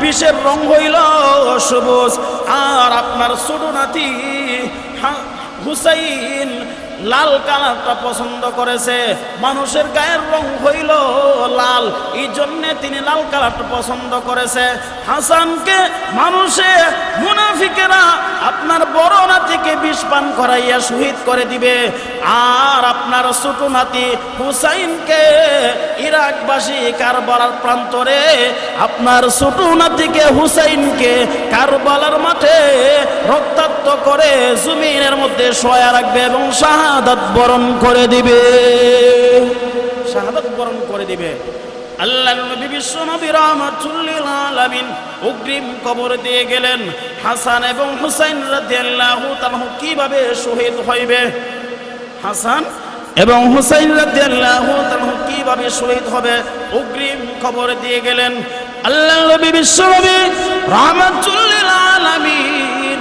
বিষের রং হইল সবুজ, আর আপনার ছোট নাতি হুসাইন লাল কালারটা পছন্দ করেছে, মানুষের গায়ের রং হইল লাল, এই জন্য তিনি লাল কালারটা পছন্দ করেছে। হাসানকে মানুষে মুনাফিকেরা আপনার বড় নাতিকে বিষ পান করাইয়া শহীদ করে দিবে, আর আপনার ছোট নাতি হুসাইনকে ইরাকবাসী কারবালার প্রান্তরে আপনার ছোট নাতিকে হুসাইনকে কারবালার মাঠে রক্তাক্ত করে জমিনের মধ্যে শোয়া রাখবে এবং শাহাদাত বরণ করে দিবে, শাহাদাত বরণ করে দিবে। আল্লাহর নবী বিশ্ব নবী রাহমাতুল লিল আলামিন অগ্রিম কবর দিয়ে গেলেন। হাসান এবং হুসাইন রাদিয়াল্লাহু তাআলা কিভাবে শহীদ হইবে, হাসান এবং হুসাইন রাদিয়াল্লাহু তাআলা কিভাবে শহীদ হবে অগ্রিম কবর দিয়ে গেলেন। আল্লাহর নবী বিশ্ব নবী রাহমাতুল লিল আলামিন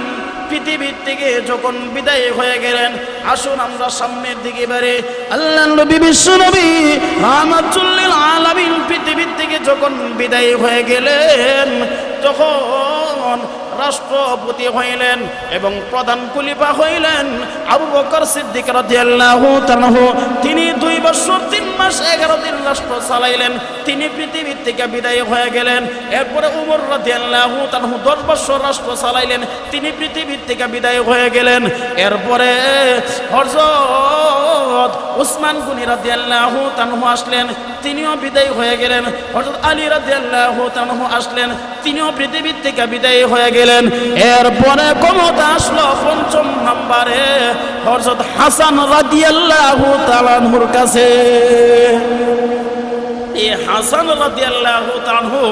পৃথিবীর থেকে যখন বিদায় হয়ে গেলেন, আসুন আমরা সামনের দিকে বাড়ি। আল্লাহর নবী বিশ্ব নবী রাহমাতুল লিল আলামিন পৃথিবীর থেকে যখন বিদায় হয়ে গেলেন, তখন রাষ্ট্রপতি হইলেন এবং প্রধান খলিফা হইলেন আবু বকর সিদ্দিক রাদিয়াল্লাহু তাআলা। তিনি 2 বছর 3 মাস 11 দিন রাষ্ট্র চালাইলেন, তিনি পৃথিবী থেকে বিদায় হয়ে গেলেন। এরপরে উমর রাদিয়াল্লাহু তাআলা 10 বছর রাষ্ট্র চালাইলেন, তিনি পৃথিবী থেকে বিদায় হয়ে গেলেন। এরপরে হযরত উসমান গনি রাদিয়াল্লাহু তাআলা আসলেন, তিনিও বিদায় হয়ে গেলেন। হযরত আলী রাদিয়াল্লাহু তাআলা আসলেন, তিনিও পৃথিবী থেকে বিদায় হয়ে গেলেন। এরপরে ক্ষমতা আসলো 5ম নম্বরে হযরত হাসান রাদিয়াল্লাহু তাআলার কাছে। এই হাসান রাদিয়াল্লাহু তাআলা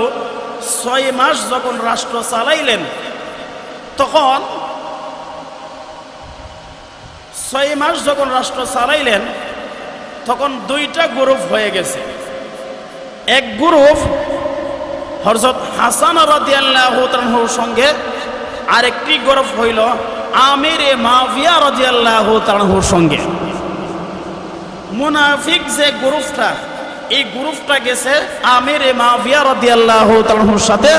6 মাস যখন রাষ্ট্র চালাইলেন, তখন 6 মাস যখন রাষ্ট্র চালাইলেন তখন 2টা গ্রুপ হয়ে গেছে। এক গ্রুপ হযরত হাসান রাদিয়াল্লাহু তাআলার সঙ্গে, আরেকটি গ্রুপ হইল আমিরে মুআবিয়া রাদিয়াল্লাহু তাআলার সঙ্গে। মুনাফিক যে গ্রুপটা, এই গ্রুপটা গেছে আমিরে মুআবিয়া রাদিয়াল্লাহু তাআলার সাথে,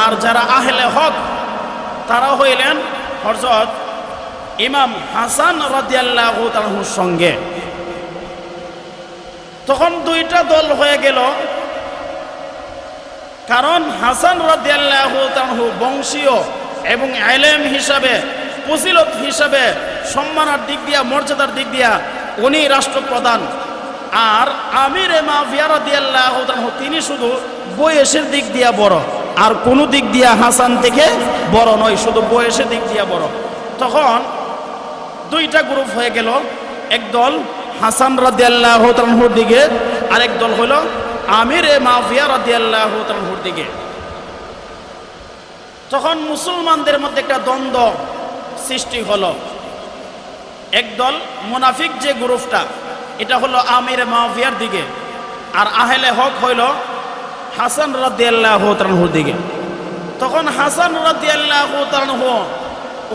আর যারা আহলে হক তারা হইলেন হযরত ইমাম হাসান রাদিয়াল্লাহু তাআলার সঙ্গে। তখন 2টা দল হয়ে গেল, কারণ হাসান রাদিয়াল্লাহু তাআলা বংশীয় এবং ইলম হিসাবে, ফজিলত হিসাবে, সম্মানের দিক দিয়া, মর্যাদার দিক দিয়া উনি রাষ্ট্রপ্রধান। আর আমিরে মুআবিয়া রাদিয়াল্লাহু তাআলা তিনি শুধু বয়সের দিক দিয়া বড়, আর কোন দিক দিয়া হাসান থেকে বড় নয়, শুধু বয়সের দিক দিয়া বড়। তখন 2টা গ্রুপ হয়ে গেল, একদল হাসান রাদিয়াল্লাহু তাআলার দিকে, আরেক দল হলো আমিরে মুআবিয়া রাদিয়াল্লাহু তাআলার দিকে। তখন মুসলমানদের মধ্যে একটা দ্বন্দ্ব সৃষ্টি হলো। একদল মুনাফিক যে গ্রুপটা, এটা হলো আমিরে মুআবিয়ার দিকে, আর আহলে হক হইল হাসান রাদিয়াল্লাহু তাআলার দিকে। তখন হাসান রাদিয়াল্লাহু তাআলা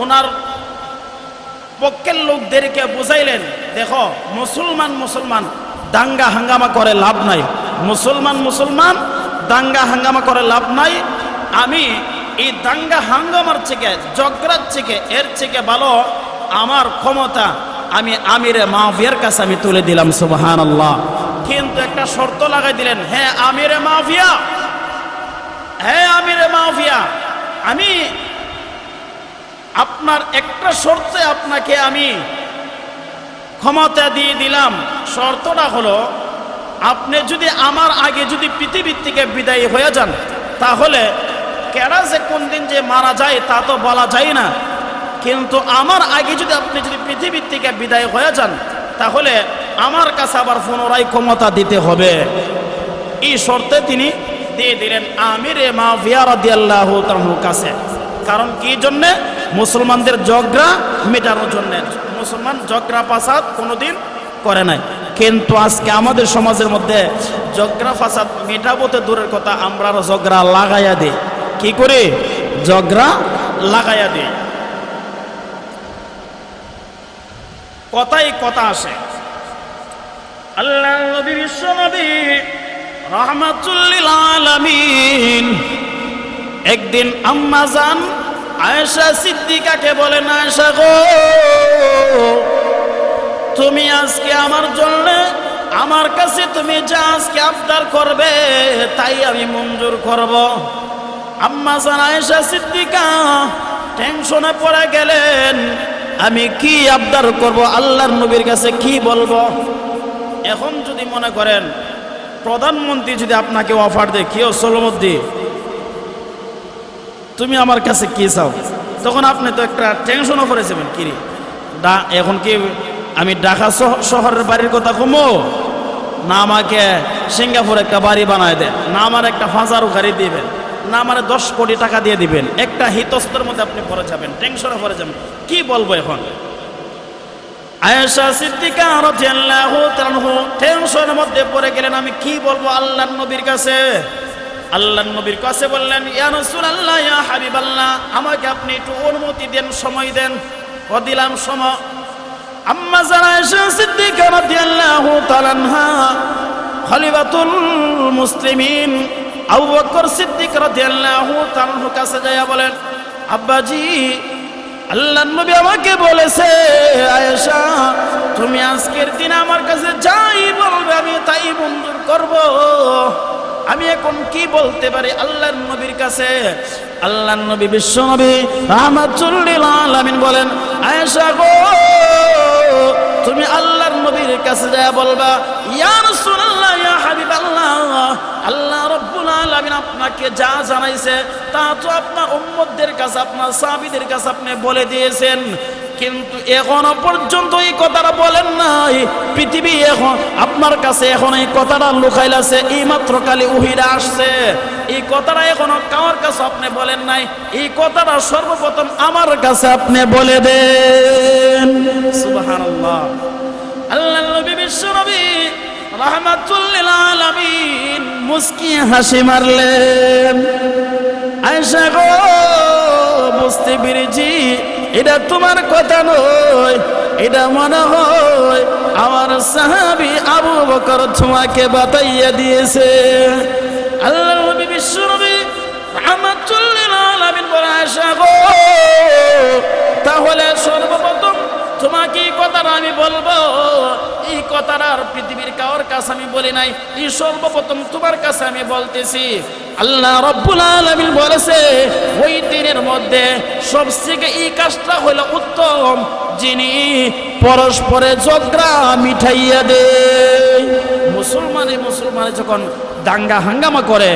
ওনার পক্ষের লোকদেরকে বুঝাইলেন, দেখো মুসলমান দাঙ্গা হাঙ্গামা করে লাভ নাই। মুসলমান দাঙ্গা হাঙ্গামা করে লাভ নাই। আমি এই দাঙ্গা হাঙ্গামার থেকে, ঝগড়ার থেকে, এর থেকে ভালো আমার ক্ষমতা আমি আমিরে মাফিয়ার কাছে আমি তুলে দিলাম। সুবহানাল্লাহ। কিন্তু একটা শর্ত লাগাই দিলেন, হ্যাঁ আমিরে মাফিয়া, আমি আপনার একটা শর্তে আপনাকে আমি ক্ষমতা দিয়ে দিলাম। শর্তটা হলো, আপনি যদি আমার আগে যদি পৃথিবীর থেকে বিদায়ী হয়ে যান, তাহলে কেডা যে কোন দিন যে মারা যায় তা তো বলা যায় না, কিন্তু আমার আগে যদি আপনি যদি পৃথিবীর থেকে বিদায় হয়ে যান, তাহলে আমার কাছে আবার পুনরায় ক্ষমতা দিতে হবে। এই শর্তে তিনি দিয়ে দিলেন আমিরে মাফিয়া রাদিয়াল্লাহু তাআলার কাছে। কারণ কি জন্য? মুসলমানদের ঝগড়া মেটানোর জন্য। মুসলমান ঝগড়া ফাসাদ কোনোদিন করে নাই, কিন্তু আজকে আমাদের সমাজের মধ্যে ঝগড়া ফাসাদ মেটাবো তো দূরের কথা, আমরা ঝগড়া লাগাইয়া দিই। কি করে? ঝগড়া লাগাইয়া দিই। কথাই কথা আসে। আল্লাহ নবী, বিশ্ব নবী রাহমাতুল লিল আলামিন একদিন আম্মা জান আয়েশা সিদ্দিকাকে বলেন, আয়েশা গো, তুমি আজকে আমার জন্য আমার কাছে তুমি যা আজকে আবদার করবে তাই আমি মঞ্জুর করব। আম্মা জান আয়েশা সিদ্দিকা টেনশনে পড়ে গেলেন, আমি কি আবদার করব, আল্লাহর নবীর কাছে কি বলবো? এখন যদি মনে করেন প্রধানমন্ত্রী যদি আপনাকে অফার দেয়, কেউ সোলমদ্দি তুমি আমার কাছে কি চাও, তখন আপনি তো একটা টেনশনও করেছেন, কি রে এখন কি আমি ঢাকা শহরের বাড়ির কথা কমো, না আমাকে সিঙ্গাপুর একটা বাড়ি বানায় দেন, না আমার একটা 5,000 গাড়ি দিবেন, না আমার 10 কোটি টাকা দিয়ে দিবেন, একটা হিতস্তর মধ্যে আপনি পড়ে যাবেন, টেনশনে পড়ে যাবেন, কি বলবো এখন? আয়েশা সিদ্দিকা রাদিয়াল্লাহু তাআলা টেনশনের মধ্যে পড়ে গেলেন, আমি কি বলবো আল্লাহর নবীর কাছে? আল্লাহর নবীর কাছে বললেন, ইয়া রাসূলুল্লাহ, ইয়া হাবিবাল্লাহ, আমাকে আপনি একটু অনুমতি দেন, সময় দেন। ও দিলাম সময়। আম্মা জান আয়েশা সিদ্দিকা রাদিয়াল্লাহু তাআলা আনহা খলিফাতুল মুসলিমিন আবু বকর সিদ্দিক রাদিয়াল্লাহু তাআলার কাছে যায়া বলেন, আব্বাজি, আল্লাহর নবী আমাকে বলেছে, আয়েশা তুমি আজকের দিন আমার কাছে যাই বলবে আমি তাই মঞ্জুর করব। আমি এখন কি বলতে পারি আল্লাহর নবীর কাছে? আল্লাহর নবী বিশ্ব নবী রাহমাতুল লিল আলামিন বলেন, আয়েশা গো, তুমি আল্লাহর নবীর কাছে যা বলবা, ইয়া রাসূলুল্লাহ, ইয়া হাবিবাল্লাহ, আল্লাহ রাব্বুল আলামিন আপনাকে যা জানাইছে তা তো আপনার উম্মতদের কাছে, আপনার সাহাবীদের কাছে আপনি বলে দিয়েছেন, কিন্তু এখনো পর্যন্ত এই কথাটা বলেন নাই। পৃথিবী এখন আপনার কাছে এখন এই কথাটা লুকাইল আছে, এই মাত্র কালি উহিরা আসছে, এই কথাটা এখনো কার কাছে আপনি বলেন নাই, এই কথাটা সর্বপ্রথম আমার কাছে আপনি বলে দেন। সুবহানাল্লাহ। আল্লাহর নবী বিশ্ব নবী রাহমাতুল লিল আলামিন মুস্কি হাসি মারলেন, আয়েশা গো, বুঝতে পেরেছি এটা তোমার কথা নয়, এটা মনে হয় আমার সাহাবী আবু বকর তোমাকে বাতাইয়া দিয়েছে। আল্লাহর নবী বিশ্ব নবী রাহমাতুল লিল আলামিন বলেন, আয়েশা গো, তাহলে সর্বপ্রথম তোমাকে এই কথাটা আমি বলবো, এই কথাটা আর পৃথিবীর কারোর কাছে আমি বলি নাই, এই সর্বপ্রথম তোমার কাছে আমি বলতেছি। আল্লাহ রাব্বুল আলামিন বলেছে, ওই দিনের মধ্যে সবথেকে এই কাজটা হলো উত্তম, যিনি পরস্পরে ঝগড়া মিঠাইয়া দেয়। মুসলমানে যখন দাঙ্গা হাঙ্গামা করে,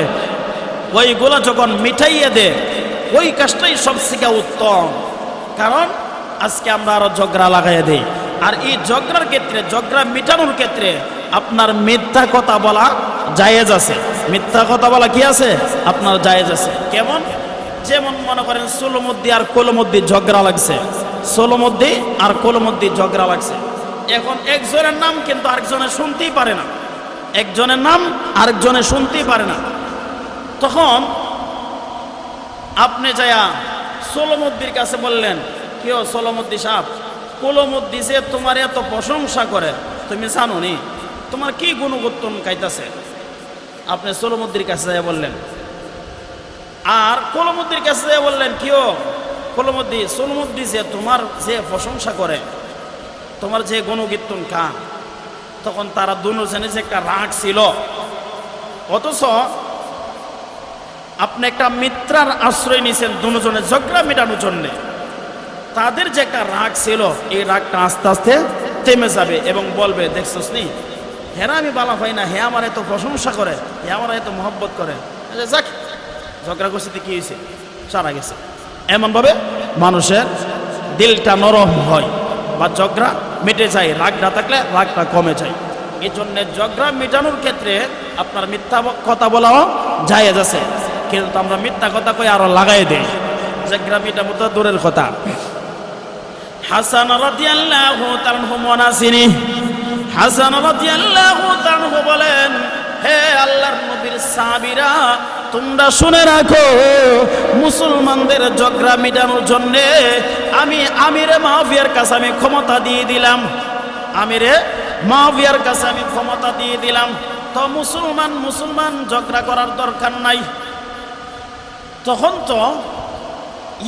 ওইগুলো যখন মিঠাইয়া দেয়, ওই কাজটাই সবথেকে উত্তম। কারণ আজকে আমরা আরো ঝগড়া লাগাইয়া দেই, আর এই ঝগড়ার ক্ষেত্রে, ঝগড়া মিটানোর ক্ষেত্রে আপনার মিথ্যা কথা বলা জায়েজ আছে। মিথ্যা কথা বলা কি আছে? আপনার জায়েজ আছে। কেমন? যেমন মনে করেন সোলমদ্দি আর কোলমদ্দি ঝগড়া লাগছে, সোলমদ্দি আর কোলমদ্দি ঝগড়া লাগছে, এখন একজনের নাম কিন্তু আরেকজনে শুনতেই পারে না, একজনের নাম আরেকজনে শুনতেই পারে না, তখন আপনি যায়া সোলমদ্দির কাছে বললেন, কেউ সোলমদ্দি সাহেব, কোলমদ্দি যে তোমার এত প্রশংসা করে তুমি জানো নি, তোমার কি গুণগত্তন খাইতেছে? আপনি সলমুদ্দির কাছে যাই বললেন, আর কলমুদ্দির কাছে যাই বললেন, কিও কলমুদ্দি, সলমুদ্দি যে তোমার যে প্রশংসা করে, তোমার যে গুণগীর্তন কা, তখন তারা দুজনে যে একটা রাগ ছিল, অথচ আপনি একটা মিত্রার আশ্রয় নিয়েছেন দুজনের ঝগড়া মেটানোর জন্যে। তাদের যে একটা রাগ ছিল, এই রাগটা আস্তে আস্তে থেমে যাবে এবং বলবে, দেখছস নি, হেরা আমি বালা পাই না, হে আমার এত প্রশংসা করে, হে আমার এত মহব্বত করে, যাক ঝগড়া গোষ্ঠীতে কি হয়েছে, সারা গেছে। এমনভাবে মানুষের দিলটা নরম হয় বা ঝগড়া মিটে যায়, রাগ না থাকলে রাগটা কমে যায়। এই জন্যে ঝগড়া মেটানোর ক্ষেত্রে আপনার মিথ্যা কথা বলাও জায়েজ আছে, কিন্তু আমরা মিথ্যা কথা কই আরো লাগাই দেই, ঝগড়া মেটানো তো দূরের কথা। হাসান রাদিয়াল্লাহু তাআলা মুনাসিনি, হাসান রাদিয়াল্লাহু তাআলা বলেন, হে আল্লাহর নবীর সাহাবীরা, তোমরা শুনে রাখো, মুসলমানদের ঝগড়া মেটানোর জন্য আমি আমিরে মুআবিয়ার কাছে আমি ক্ষমতা দিয়ে দিলাম, আমিরে মুআবিয়ার কাছে আমি ক্ষমতা দিয়ে দিলাম, তো মুসলমান ঝগড়া করার দরকার নাই। তখন তো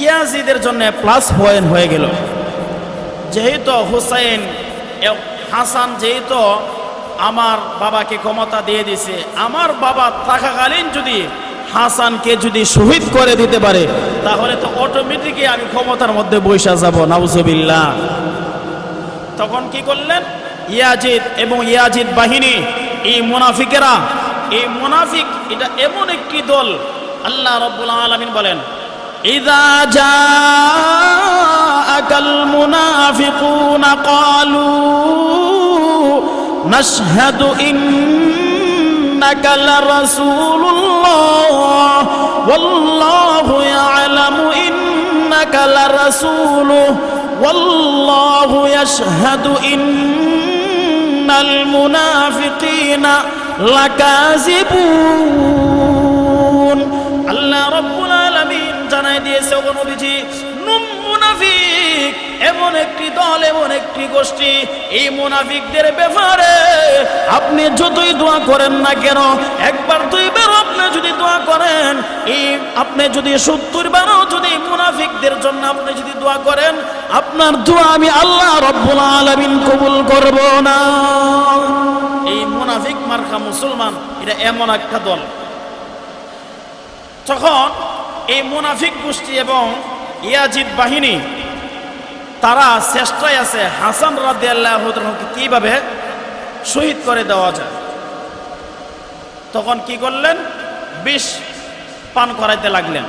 ইয়াজিদের জন্য প্লাস পয়েন্ট হয়ে গেল, যেহেতু হুসাইন হাসান যেহেতু আমার বাবাকে ক্ষমতা দিয়ে দিছে, আমার বাবা থাকাকালীন যদি হাসানকে যদি শহীদ করে দিতে পারে, তাহলে তো অটোমেটিকই আমি ক্ষমতার মধ্যে বৈশা যাব, নাউজুবিল্লাহ। তখন কি করলেন, ইয়াজিদ এবং ইয়াজিদ বাহিনী, এই মুনাফিকেরা, এই মুনাফিক এটা এমন একটি দল, আল্লাহ রাব্বুল আলামিন বলেন, ইযা জাআকাল মুনাফিকুনা ক্বালু নাশহাদু ইন্নাকা লারাসূলুল্লাহ ওয়াল্লাহু ইয়ালামু ইন্নাকা লারাসূলুহু ওয়াল্লাহু ইয়াশহাদু ইন্নাল মুনাফিকিনা লাকাযিবুন। আল্লাহ রাব্বুল আলামিন জানাই দিয়েছে, ও নবীজি, মুনাফিক এমন একটি দল, এমন একটি গোষ্ঠী, এই মুনাফিকদের ব্যাপারে আপনি যতই দোয়া করেন না কেন, একবার দুইবার আপনি যদি দোয়া করেন, এই আপনি যদি 70 বারও যদি মুনাফিকদের জন্য আপনি যদি দোয়া করেন, আপনার দোয়া আমি আল্লাহ রাব্বুল আলামিন কবুল করব না। এই মুনাফিক মার্কা মুসলমান, এটা এমন একটা দল। তখন এই মুনাফিক গোষ্ঠী এবং ইয়াজিদ বাহিনী তারা চেষ্টায় আছে হাসান রাদিয়াল্লাহু তাআলাকে কিভাবে শহীদ করে দেওয়া যায়। তখন কি করলেন, বিষ পান করাইতে লাগলেন,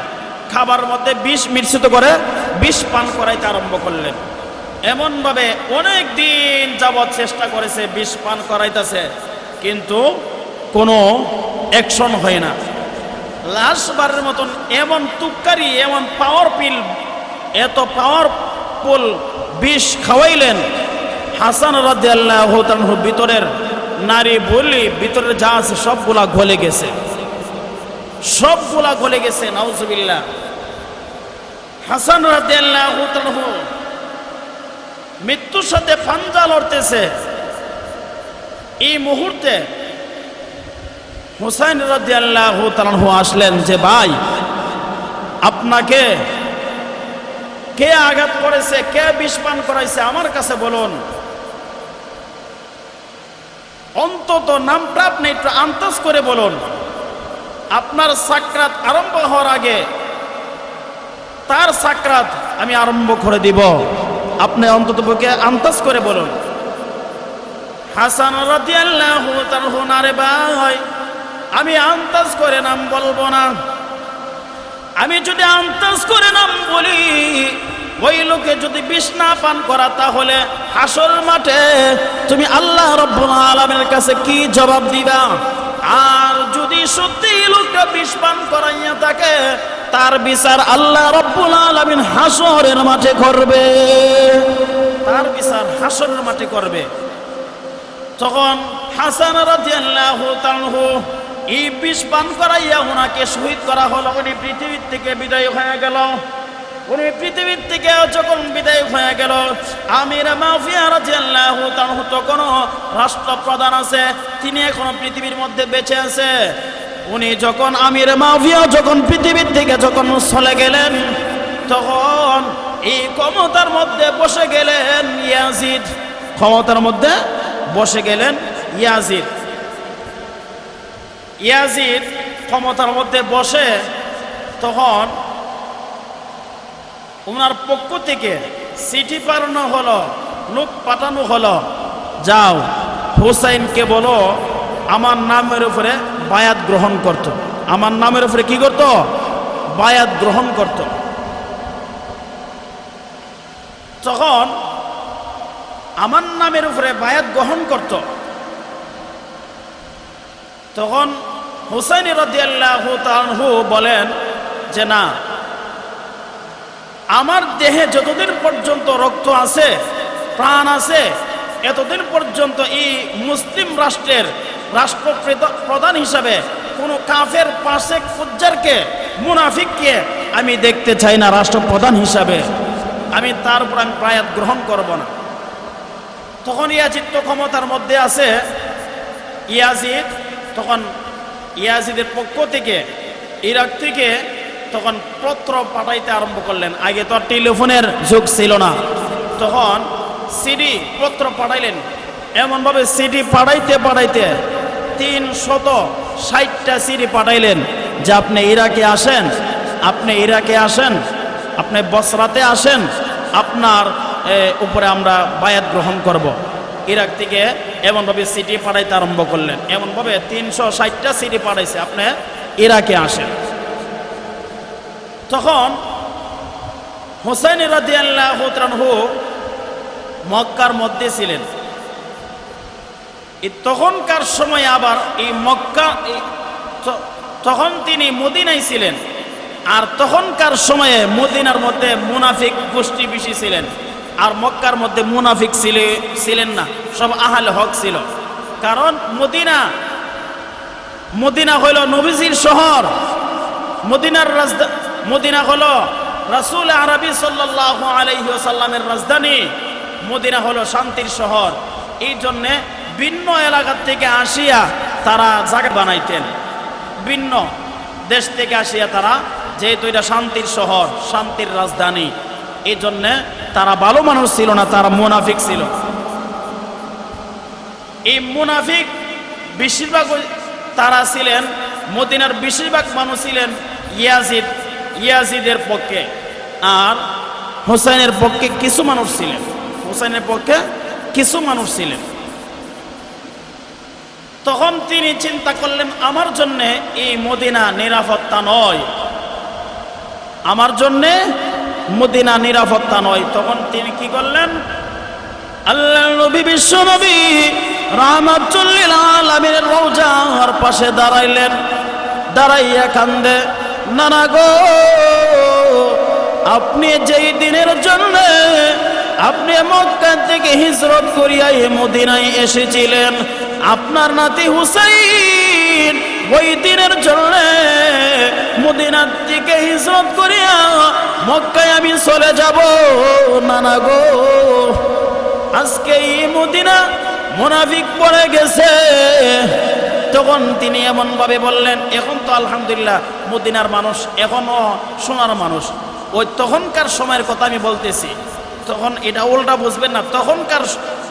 খাবার মধ্যে বিষ মিশ্রিত করে বিষ পান করাইতে আরম্ভ করলেন। এমনভাবে অনেক দিন যাবৎ চেষ্টা করেছে, বিষ পান করাইতেছে, কিন্তু কোনো অ্যাকশন হয় না। লাশবারের মতন এমন তুক্কারি, এমন পাওয়ারফুল, এত পাওয়ারফুল বিষ খাওয়াইলেন, হাসান রাদিয়াল্লাহু তাআলা ভিতরের নারী বলি ভিতরে যা আছে সবগুলা গলে গেছে, সবগুলা গলে গেছে, নাউজুবিল্লাহ। হাসান রাদিয়াল্লাহু তাআলা মৃত্যুর সাথে পাঞ্জা লড়তেছে। এই মুহূর্তে হুসাইন রাদিয়াল্লাহু তাআলা আসলেন যে, ভাই, আপনাকে কে আঘাত করেছে, কে বিষ পান করাইছে, আমার কাছে বলুন, অন্তত নামটা আপনি একটু আন্দাজ করে বলুন, আপনার সাকরাত আরম্ভ হওয়ার আগে তার সাকরাত আমি আরম্ভ করে দিব, আপনি অন্তত পক্ষে আন্দাজ করে বলুন। হাসান রাদিয়াল্লাহু তাআলা, না রে ভাই, আমি আন্দাজ করে নাম বলবো না, আমি যদি আন্দাজ করে নাম বলি, ওই লোকে যদি বিষ না পান করা, তাহলে হাসর মাঠে তুমি আল্লাহ রাব্বুল আলামিনের কাছে কি জবাব দিবা? আর যদি সত্যি লোকটা বিষ পান করাইয়া থাকে, তার বিচার আল্লাহ রাব্বুল আলামিন হাসরের মাঠে করবে, তার বিচার হাসরের মাঠে করবে। তখন হাসান রাদিয়াল্লাহু তাআলা এই বিষ পান করাইয়া ওনাকে শহীদ করা হলো। উনি পৃথিবীর থেকে বিদায় হয়ে গেল। উনি পৃথিবীর থেকে যখন বিদায় হয়ে গেল, আমির মুআবিয়া রাদিয়াল্লাহু তাআলা তখনও রাষ্ট্রপ্রধান আছে, তিনি এখনো পৃথিবীর মধ্যে বেঁচে আছে। উনি যখন আমির মাওভিয়া যখন পৃথিবীর থেকে যখন চলে গেলেন, তখন এই ক্ষমতার মধ্যে বসে গেলেন ইয়াজিদ। ক্ষমতার মধ্যে বসে গেলেন ইয়াজিদ। ইয়াজিদ ক্ষমতার মধ্যে বসে তখন ওনার পক্ষ থেকে চিঠি পাঠানো হলো, লোক পাঠানো হলো, যাও হুসাইনকে বলো আমার নামের উপরে বায়াত গ্রহণ করত। আমার নামের উপরে কি করত? বায়াত গ্রহণ করত। তখন আমার নামের উপরে বায়াত গ্রহণ করত। তখন হুসাইন রাদিয়াল্লাহু তাআলা আনহু বলেন যে না, আমার দেহে যতদিন পর্যন্ত রক্ত আছে, প্রাণ আছে, এতদিন পর্যন্ত এই মুসলিম রাষ্ট্রের রাষ্ট্রপ্রধান হিসাবে কোনো কাফের পাশেক ফুজ্জারকে মুনাফিককে আমি দেখতে চাই না রাষ্ট্রপ্রধান হিসাবে। আমি তার উপর আমি বায়াত গ্রহণ করব না। তখন ইয়াজিদ তো ক্ষমতার মধ্যে আছে। ইয়াজিদ তখন ইয়াজিদের পক্ষ থেকে ইরাক থেকে তখন পত্র পাঠাইতে আরম্ভ করলেন। আগে তো আর টেলিফোনের যুগ ছিল না, তখন সিডি পত্র পাঠাইলেন। এমনভাবে সিডি পাঠাইতে পাঠাইতে 360টা সিডি পাঠাইলেন যে আপনি ইরাকে আসেন, আপনি ইরাকে আসেন, আপনি বসরাতে আসেন, আপনার উপরে আমরা বায়াত গ্রহণ করব। ইরাক থেকে এমনভাবে সিডি পাঠাইতে আরম্ভ করলেন। এমনভাবে 360টা সিডি পাঠাইছে, আপনি ইরাকে আসেন। তখন হুসাইন রাদিয়াল্লাহু তাআলা আনহু মক্কার মধ্যে ছিলেন। তখনকার সময় আবার এই মক্কা, তখন তিনি মদিনায় ছিলেন। আর তখনকার সময়ে মদিনার মধ্যে মুনাফিক গোষ্ঠী বেশি ছিলেন, আর মক্কার মধ্যে মুনাফিক ছিলেন না, সব আহলে হক ছিল। কারণ মদিনা হইল নবীজির শহর, মদিনা হলো রাসূল আরবি সাল্লাল্লাহু আলাইহি ওয়াসাল্লামের রাজধানী, মদিনা হলো শান্তির শহর। এই জন্যে ভিন্ন এলাকা থেকে আসিয়া তারা জায়গা বানাইতেন, ভিন্ন দেশ থেকে আসিয়া তারা, যেহেতু এটা শান্তির শহর, শান্তির রাজধানী, এই জন্যে তারা ভালো মানুষ ছিল না, তারা মুনাফিক ছিল। এই মুনাফিক বেশিরভাগ তারা ছিলেন, মদিনার বেশিরভাগ মানুষ ছিলেন ইয়াজিদের পক্ষে, আর হুসাইনের পক্ষে কিছু মানুষ ছিলেন, হুসাইনের পক্ষে কিছু মানুষ ছিলেন। তখন তিনি চিন্তা করলেন আমার জন্য এই মদিনা নিরাপত্তা নয়, আমার জন্য মদিনা নিরাপত্তা নয়। তখন তিনি কি করলেন? আল্লাহর নবী বিশ্ব নবী রাহমাতুল লিল আলামিনের রওজার পাশে দাঁড়াইলেন। দাঁড়াইয়া কান্দে, নানা গো, আপনি যেই দিনের জন্য আপনি মক্কা থেকে হিজরত করিয়া এই মদিনায় এসেছিলেন, আপনার নাতি হুসাইন ওই দিনের জন্য মদিনার থেকে হিজরত করিয়া মক্কায় আমি চলে যাব। নানা গো, আজকে এই মদিনা মুনাফিক পড়ে গেছে। তখন তিনি এমন ভাবে বললেন, এখন তো আলহামদুলিল্লাহ মদিনার মানুষ এখনো সোনার মানুষ। ওই তখনকার সময়ের কথা আমি বলতেছি, তখন এটা উল্টা বুঝবেন না। তখনকার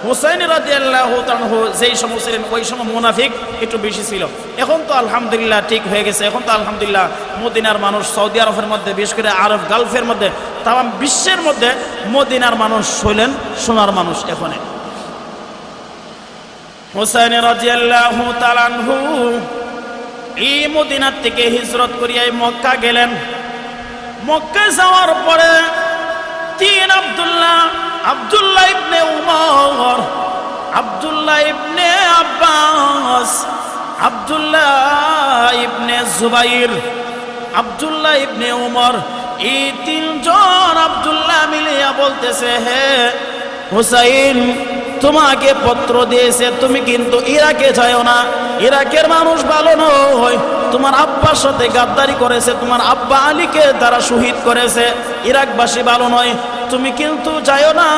হুসাইন রাদিয়াল্লাহু তাআলা যেই সময় ছিলেন ওই সময় মুনাফিক একটু বেশি ছিল। এখন তো আলহামদুলিল্লাহ ঠিক হয়ে গেছে। এখন তো আলহামদুলিল্লাহ মদিনার মানুষ, সৌদি আরবের মধ্যে, বিশেষ করে আরব গালফের মধ্যে, তাম বিশ্বের মধ্যে মদিনার মানুষ হইলেন সোনার মানুষ। এখন হুসাইন রাদিয়াল্লাহু তাআলা আনহু এই মদিনার থেকে হিজরত করিয়া মক্কা গেলেন। মক্কা যাওয়ার পরে তিন আব্দুল্লাহ ইবনে উমর, আব্দুল্লাহ ইবনে আব্বাস, আব্দুল্লাহ ইবনে জুবাইর, আব্দুল্লাহ ইবনে উমর, এই তিনজন আব্দুল্লাহ মিলিয়া বলতেছে, হে হুসাইন, তোমাকে পত্র দিয়েছে, তুমি কিন্তু ইরাকে যাও না, ইরাকের মানুষ ভালো নয়, তোমার আব্বার সাথে গাদ্দারি করেছে, তোমার আব্বা আলীকে তারা শহীদ করেছে, ইরাকবাসী ভালো নয়, তুমি কিন্তু যাও না।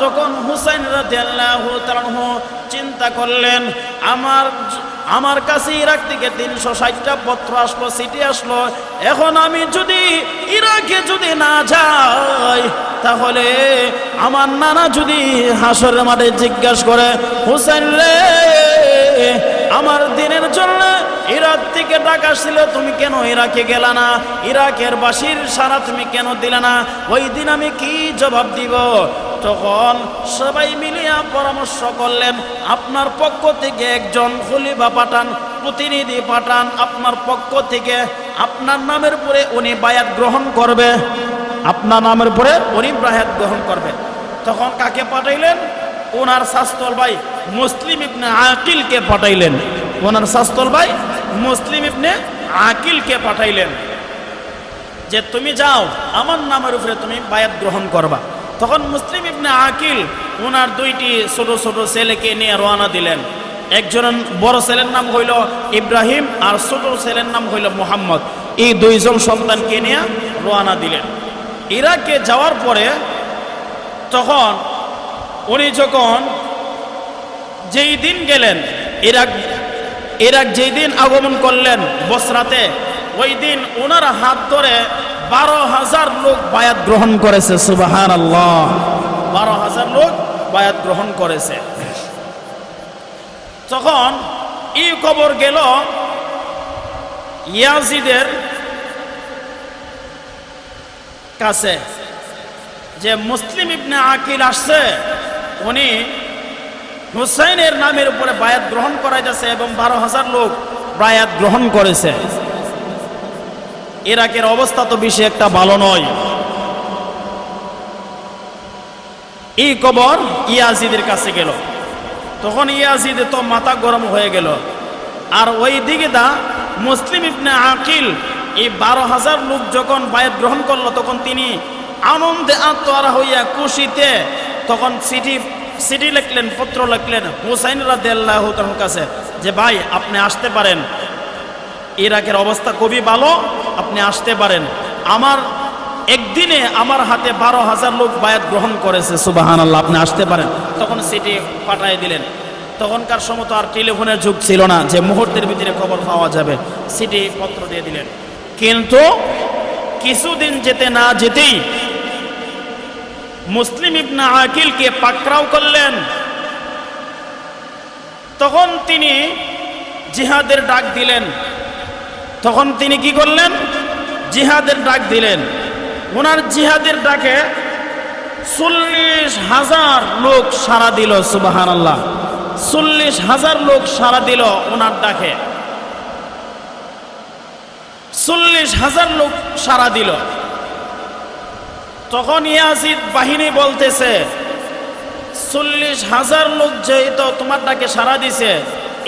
তখন হুসাইন রাদিয়াল্লাহু তাআলা আনহু চিন্তা করলেন, আমার কাছে ইরাক থেকে 360টা পত্র আসলো, চিঠি আসলো, এখন আমি যদি ইরাকে যদি না যাই তাহলে আমার নানা যদি হাসরের মাঠে জিজ্ঞাসা করে, হুসাইন রে, আমার দিনের জন্য ইরাক থেকে ডাকা ছিল, তুমি কেন ইরাকে গেলা না? ইরাকের বাসীর সারা তুমি কেন দিলা না? ওই দিন আমি কি জবাব দিব? তখন সবাই মিলিয়া পরামর্শ করলেন, আপনার পক্ষ থেকে একজন খলিফা পাঠান, প্রতিনিধি পাঠান, আপনার পক্ষ থেকে আপনার নামের উপরে উনি বায়াত গ্রহণ করবে, আপনার নামের উপরে উনি বায়াত গ্রহণ করবে। তখন কাকে পাঠাইলেন? ওনার শাস্তল ভাই মুসলিম ইবনে আকিলকে পাঠাইলেন। ওনার শাস্তল ভাই মুসলিম ইবনে আকিলকে পাঠাইলেন যে তুমি যাও, আমার নামের উপরে তুমি বায়াত গ্রহণ করবা। তখন মুসলিম ইবনে আকিল ওনার 2টি ছোট ছোট ছেলেকে নিয়ে রওনা দিলেন। একজন বড় ছেলের নাম হইল ইব্রাহিম আর ছোট ছেলের নাম হইল মুহাম্মদ। এই 2জন সন্তানকে নিয়ে রওনা দিলেন। ইরাকে যাওয়ার পরে তখন উনি যখন যেই দিন গেলেন, ইরাক যেই দিন আগমন করলেন বসরাতে, ওই দিন ওনার হাত ধরে 12,000 লোক বায়াত গ্রহণ করেছে। সুবহানাল্লাহ, 12,000 লোক বায়াত গ্রহণ করেছে। তখন এই খবর গেল ইয়াজিদের কাছে যে মুসলিম ইবনে আকিল আসছে, উনি হুসাইনের নামের উপরে বায়াত গ্রহণ করাইতেছে এবং 12,000 লোক বায়াত গ্রহণ করেছে। ইরাকের অবস্থা তো বেশি একটা ভালো নয়। এই খবর ইয়াজিদের কাছে গেল। তখন ইয়াজিদ তো মাথা গরম হয়ে গেল। আর ওই দিকে দা মুসলিম ইবনে আকিল এই 12,000 লোক যখন বায়াত গ্রহণ করলো, তখন তিনি আনন্দে আত্মহারা হইয়া খুশিতে তখন চিঠি লিখলেন, পত্র লিখলেন হুসাইন রাদিয়াল্লাহু তাআলার কাছে যে ভাই আপনি আসতে পারেন, ইরাকের অবস্থা খুবই ভালো, আপনি আসতে পারেন, আমার একদিনে আমার হাতে 12,000 লোক বায়াত গ্রহণ করেছে, সুবহানাল্লাহ, আপনি আসতে পারেন। তখন চিঠি পাঠিয়ে দিলেন। তখনকার সময় তো আর টেলিফোনের যুগ ছিল না যে মুহূর্তের ভিতরে খবর পাওয়া যাবে, চিঠি পত্র দিয়ে দিলেন। কিন্তু কিছুদিন যেতে না যেতেই মুসলিম ইবনে আকিলকে পাকড়াও করলেন। তখন তিনি জিহাদের ডাক দিলেন। তখন তিনি কি করলেন? জিহাদের ডাক দিলেন। ওনার জিহাদের ডাকে 40,000 লোক সাড়া দিল। সুবহানাল্লাহ, 40,000 লোক সাড়া দিল ওনার ডাকে। 40,000 লোক সাড়া দিল। তখন ইয়াজিদ বাহিনী বলতেছে, 40,000 লোক যেহেতু তোমার ডাকে সাড়া দিছে,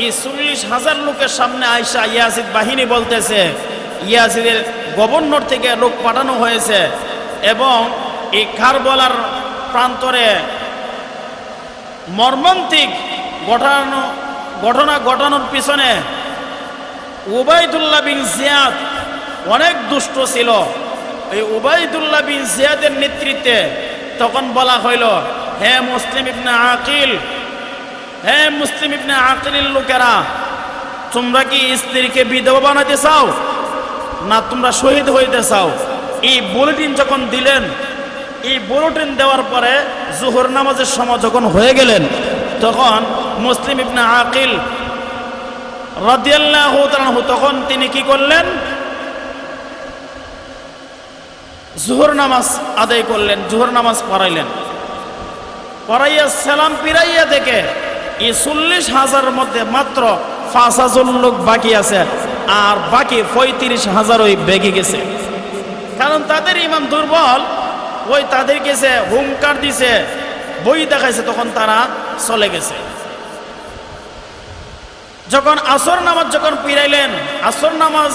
এই 40,000 লোকের সামনে আইসা ইয়াজিদ বাহিনী বলতেছে, ইয়াজিদের গভর্নর থেকে লোক পাঠানো হয়েছে এবং এই কারবালার প্রান্তরে মর্মান্তিক ঘটনা ঘটানোর পিছনে উবাইদুল্লাহ বিন জিয়াদ অনেক দুষ্ট ছিল। এই উবাইদুল্লাহ বিন জিয়াদের নেতৃত্বে তখন বলা হইল, হে মুসলিম ইবনে আকিল, হে মুসলিম ইবনে আকিলের লোকেরা, তোমরা কি স্ত্রীকে বিধবা বানাতে চাও না তোমরা শহীদ হইতে চাও? এই বুলেটিন যখন দিলেন, এই বুলেটিন দেওয়ার পরে জোহর নামাজের সময় যখন হয়ে গেলেন, তখন মুসলিম ইবনে আকিল রাদিয়াল্লাহু তাআলা তখন তিনি কি করলেন? জোহর নামাজ আদায় করলেন, জোহর নামাজ পড়াইলেন। পড়াইয়া সালাম ফিরাইয়া দেখে এই 40,000 মধ্যে মাত্র 5,000 লোক বাকি আছে, আর বাকি 35,000 ওই বেগে গেছে। কারণ তাদের ইমান দুর্বল, ওই তাদের কাছে হুঙ্কার দিছে, বই দেখাইছে, তখন তারা চলে গেছে। যখন আসর নামাজ যখন ফিরাইলেন, আসর নামাজ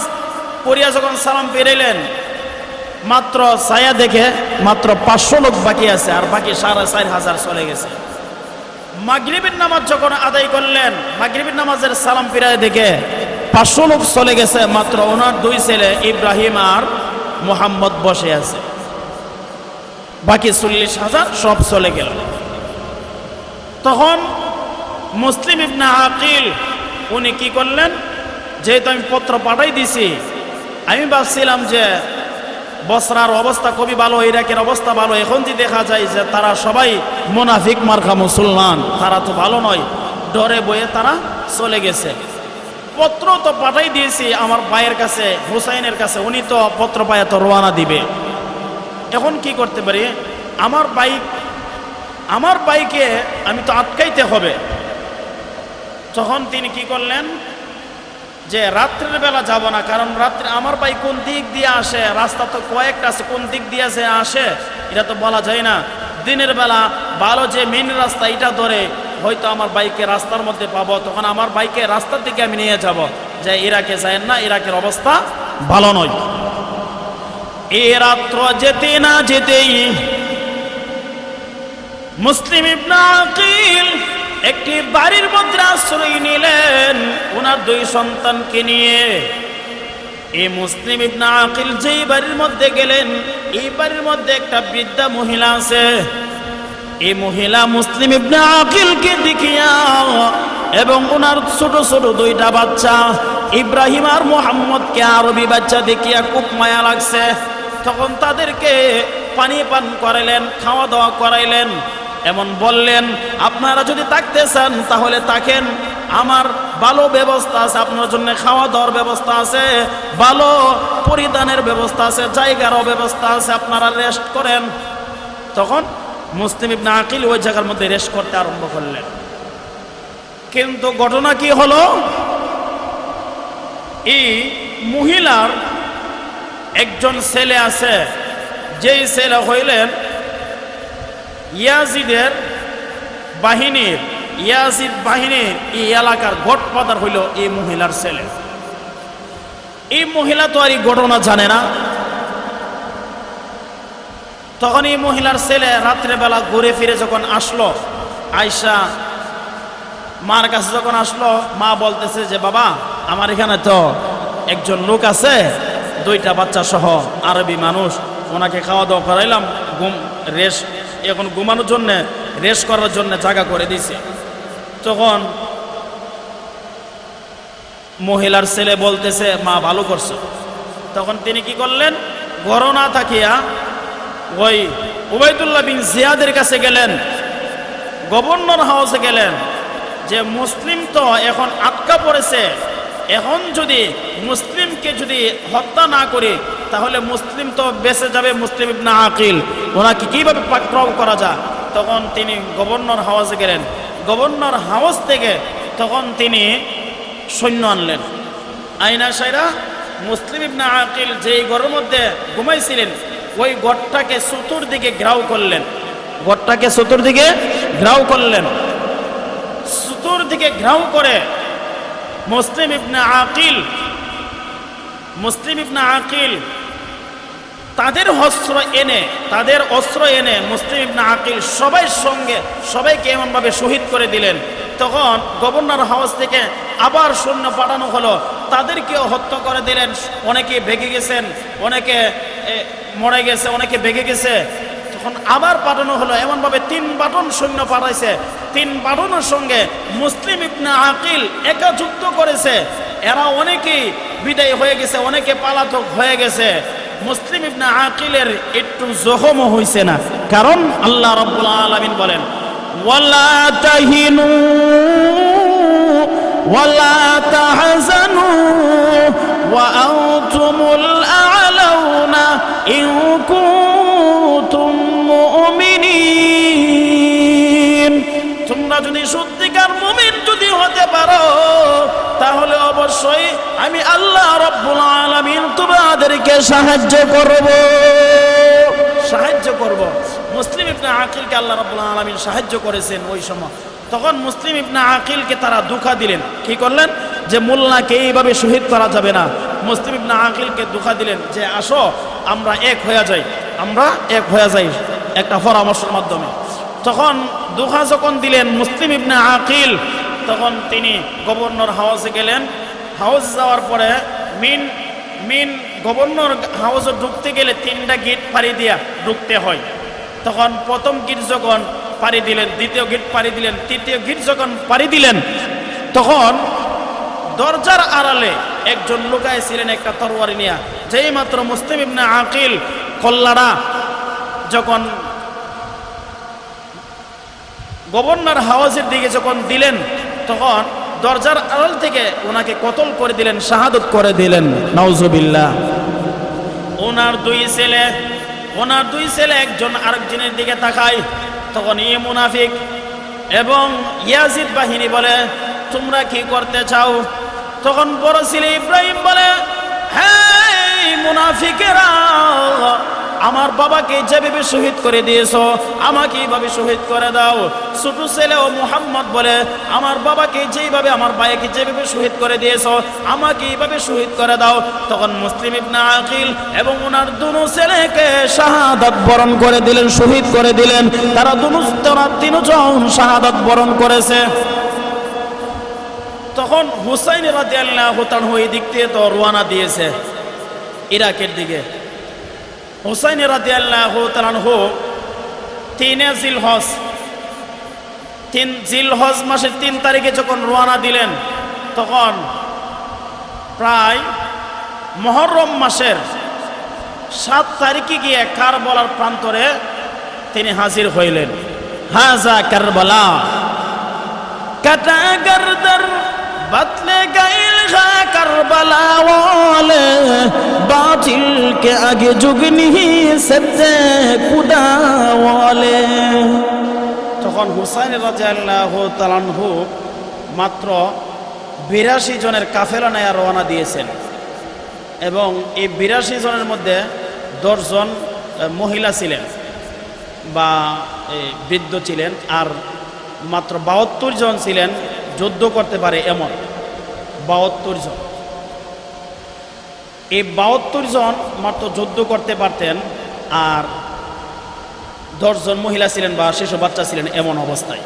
পড়িয়া যখন সালাম ফিরাইলেন, মাত্র ছায়া দেখে মাত্র 500 লোক বাকি আছে, আর বাকি 4,500 চলে গেছে। মাগরিবের নামাজ যখন আদায় করলেন, মাগরিবের নামাজের সালাম ফিরায় দেখে 500 লোক চলে গেছে, মাত্র ওনার 2 ছেলে ইব্রাহিম আর মুহাম্মদ বসে আছে, বাকি 40,000 সব চলে গেল। তখন মুসলিম ইবনে আকিল উনি কি করলেন, যেহেতু আমি পত্র পাঠাই দিছি, আমি ভাবছিলাম যে বসরার অবস্থা খুবই ভালো, ইরাকের অবস্থা ভালো, এখন যে দেখা যায় যে তারা সবাই মুনাফিক মার্কা মুসলমান, তারা তো ভালো নয়, ডরে বয়ে তারা চলে গেছে। পত্র তো পাঠাই দিয়েছি আমার ভাইয়ের কাছে, হুসাইনের কাছে, উনি তো পত্র পায় তো রওনা দিবে। এখন কি করতে পারি, আমার বাইকে আমি তো আটকাইতে হবে। তখন তিনি কি করলেন যে রাত্রের বেলা যাব না, কারণ রাত্রে আমার বাইক কোন দিক দিয়ে আসে, রাস্তা তো কয়েকটা আছে, কোন দিক দিয়ে আসে এটা তো বলা যায় না। দিনের বেলা ভালো যে মেন রাস্তা এটা ধরে হয়তো আমার বাইকে রাস্তার মধ্যে পাবো, তখন আমার বাইকে রাস্তার দিকে আমি নিয়ে যাব, যে ইরাকে যায়েন না, ইরাকের অবস্থা ভালো নয়। এ রাত্র যেতে না যেতেই মুসলিম ইবনে আকিল একটি বাড়ির মধ্যে আশ্রয় নিলেন ওনার দুই সন্তানকে নিয়ে। এই মুসলিম ইবনে আকিল যেই বাড়ির মধ্যে গেলেন, এই বাড়ির মধ্যে একটা বৃদ্ধা মহিলা আছে। এই মহিলা মুসলিম ইবনে আকিলকে দেখিয়া এবং ওনার ছোট ছোট দুইটা বাচ্চা ইব্রাহিম আর মোহাম্মদকে, আরবি বাচ্চা দেখিয়া খুব মায়া লাগছে। তখন তাদেরকে পানি পান করাইলেন, খাওয়া দাওয়া করাইলেন, এমন বললেন আপনারা যদি থাকতে চান তাহলে থাকেন, আমার ভালো ব্যবস্থা আছে, আপনার জন্য খাওয়া দাওয়ার ব্যবস্থা আছে, ভালো পরিধানের ব্যবস্থা আছে, জায়গারও ব্যবস্থা আছে, আপনারা রেস্ট করেন। তখন মুসলিম ইবনে আকিল ওই জায়গার মধ্যে রেস্ট করতে আরম্ভ করলেন। কিন্তু ঘটনা কি হলো, এই মহিলার একজন ছেলে আছে, যেই ছেলে হইলেন ইয়াজিদের বাহিনীর, ইয়াজিদ বাহিনীর এই এলাকার গডফাদার হইল এই মহিলার ছেলে। এই মহিলা তো আর এই ঘটনা জানে না। তখন এই মহিলার ছেলে রাত্রেবেলা ঘুরে ফিরে যখন আসলো, আয়সা মার কাছে যখন আসলো, মা বলতেছে যে বাবা আমার এখানে তো একজন লোক আছে, দুইটা বাচ্চা সহ, আরবি মানুষ, ওনাকে খাওয়া দাওয়া করাইলাম, এখন ঘুমানোর জন্য, রেস্ট করার জন্য জায়গা করে দিছে। তখন মহিলার ছেলে বলতেছে মা ভালো করছো। তখন তিনি কি করলেন, ঘর না থাকিয়া ওই উবাইদুল্লাহ বিন জিয়াদের কাছে গেলেন, গভর্নর হাউসে গেলেন, যে মুসলিম তো এখন আটকা পড়েছে, এখন যদি মুসলিমকে যদি হত্যা না করে তাহলে মুসলিম তো বেঁচে যাবে, মুসলিম ইবনে আকিল, ওনাকে কিভাবে পাকড়াও করা যায়। তখন তিনি গভর্নর হাউসে গেলেন, গভর্নর হাউস থেকে তখন তিনি সৈন্য আনলেন, আইনা সাইরা মুসলিম ইবনে আকিল যেই ঘরের মধ্যে ঘুমাইছিলেন ওই ঘরটাকে চতুর্দিকে ঘেরাও করলেন, ঘরটাকে চতুর্দিকে ঘেরাও করলেন। চতুর্দিকে ঘেরাও করে মুসলিম ইবনে আকিল তাদের অস্ত্র এনে মুসলিম ইবনে আকিল সবাইকে এমনভাবে শহীদ করে দিলেন। তখন গভর্নর হাউস থেকে আবার সৈন্য পাঠানো হলো, তাদেরকেও হত্যা করে দিলেন। অনেকে ভেগে গেছেন, অনেকে মরে গেছে, অনেকে ভেগে গেছে। তখন আবার পাঠানো হলো, এমনভাবে 3 বাটন সৈন্য পাঠাইছে। 3 বাটনের সঙ্গে মুসলিম ইবনে আকিল একা যুদ্ধ করেছে। এরা অনেকেই বিদায় হয়ে গেছে, অনেকে পালাতক হয়ে গেছে। মুসলিম ইবনে আকিলের একটু জখমও হইছে না, কারণ আল্লাহ রাব্বুল আলামিন বলেন ওয়ালা তাহিনু ওয়ালা তাহজানু ওয়া আনতুমুল আ'লাউনা ইন কুনতুম মুমিনিন। তোমরা যদি সত্যিকার মুমিন যদি হতে পারো তাহলে অবশ্যই আমি আল্লাহ রাব্বুল আলামিন তোমাদেরকে সাহায্য করব। মুসলিম ইবনে আকিলকে আল্লাহ রাব্বুল আলামিন সাহায্য করেছেন ওই সময়। তখন মুসলিম ইবনে আকিলকে তারা ধোঁকা দিলেন, কি করলেন, যে মোল্লাকে এইভাবে শহীদ করা যাবে না। মুসলিম ইবনে আকিলকে ধোঁকা দিলেন যে আসো আমরা এক হয়ে যাই একটা পরামর্শের মাধ্যমে। তখন ধোঁকা যখন দিলেন মুসলিম ইবনে আকিল, তখন তিনি গভর্নর হাউসে গেলেন। হাউস যাওয়ার পরে গভর্নর হাউসে ঢুকতে গেলে 3টা গেট পাড়ি দিয়া ঢুকতে হয়। তখন প্রথম গেট যখন পাড়ি দিলেন, দ্বিতীয় গেট পাড়ি দিলেন, তৃতীয় গেট যখন পাড়ি দিলেন, তখন দরজার আড়ালে একজন লুকায় ছিলেন একটা তরবারি নিয়ে। যেই মাত্র মুসলিম ইবনে আকিল কল্লাড়া যখন গভর্নর হাউসের দিকে যখন দিলেন, তখন দরজার আড়াল থেকে ওনাকে কতল করে দিলেন, শাহাদত করে দিলেন। নাউজুবিল্লাহ। ওনার দুই ছেলে একজন আরেকজনের দিকে তাকায়। তখন এই মুনাফিক এবং ইয়াজিদ বাহিনী বলে, তোমরা কি করতে চাও? তখন বড় ছেলে ইব্রাহিম বলে, হ্যাঁ মুনাফিকেরা, আমার বাবাকে যেভাবে শহীদ করে দিয়েছো আমাকে এইভাবে শহীদ করে দাও। ছোট ছেলে ও মুহাম্মদ বলে, আমার বাবাকে যেইভাবে আমার ভাইকে যেভাবে শহীদ করে দিয়েছো আমাকে এইভাবে শহীদ করে দাও। তখন মুসলিম ইবনে আকিল এবং ওনার দুনো ছেলেকে শাহাদাত বরণ করে দিলেন, শহীদ করে দিলেন। তারা তিনজন শাহাদাত বরণ করেছে। তখন হুসাইন রাদিয়াল্লাহু তাআলা এই দিক থেকে তো রওনা দিয়েছে ইরাকের দিকে। হুসাইন রাদিয়াল্লাহু তাআলা 3 জিলহজ মাসের 3 তারিখে যখন রওনা দিলেন, তখন প্রায় মুহররম মাসের 7 তারিখে গিয়ে কারবালার প্রান্তরে তিনি হাজির হইলেন। হাজা কারবালা কাটা গর্দর बदले गैल करबला वाले बातिल के आगे जुगनी सद्दे खुदा वाले। তখন হুসাইন রাদিয়াল্লাহু তাআলা আনহু মাত্র 82 জনের কাফেলা নিয়ে রওনা দিয়েছেন এবং এই 82 জনের মধ্যে 10 জন মহিলা ছিলেন বা বৃদ্ধ ছিলেন, আর মাত্র 72 জন ছিলেন যুদ্ধ করতে পারে এমন 72 জন। এই 72 জন মাত্র যুদ্ধ করতে পারতেন, আর 10 জন মহিলা ছিলেন বা শিশু বাচ্চা ছিলেন এমন অবস্থায়।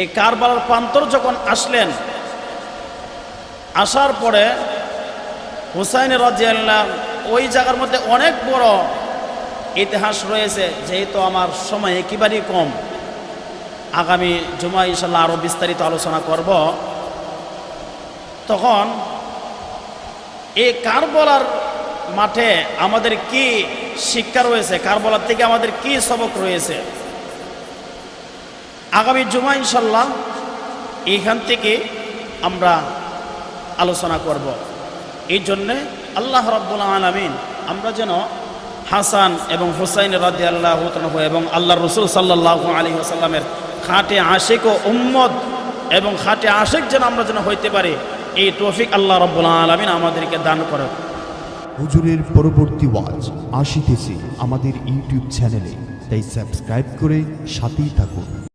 এই কারবালার প্রান্তর যখন আসলেন, আসার পরে হুসাইন রাদিয়াল্লাহু ওই জায়গার মধ্যে অনেক বড় ইতিহাস রয়েছে, যেহেতু আমার সময় একেবারেই কম, আগামী জুমায় ইনশাআল্লাহ আরও বিস্তারিত আলোচনা করব। তখন এই কারবালার মাঠে আমাদের কি শিক্ষা রয়েছে, কারবালার থেকে আমাদের কি সবক রয়েছে, আগামী জুমায় ইনশাআল্লাহ এইখান থেকে আমরা আলোচনা করব। এই জন্যে আল্লাহ রাব্বুল আলামিন আমরা যেন হাসান এবং হুসাইন রাদিয়াল্লাহু তাআলা এবং আল্লাহর রাসূল সাল্লাল্লাহু আলাইহি ওয়াসাল্লামের খাঁটে আশিক ও উম্মত এবং খাঁটে আশিক যেন আমরা যেন হইতে পারি, এই তৌফিক আল্লাহ রাব্বুল আলামিন আমাদেরকে দান করে। হুজুরের পরবর্তী ওয়াজ আসিতেছে আমাদের ইউটিউব চ্যানেলে, তাই সাবস্ক্রাইব করে সাথেই থাকুন।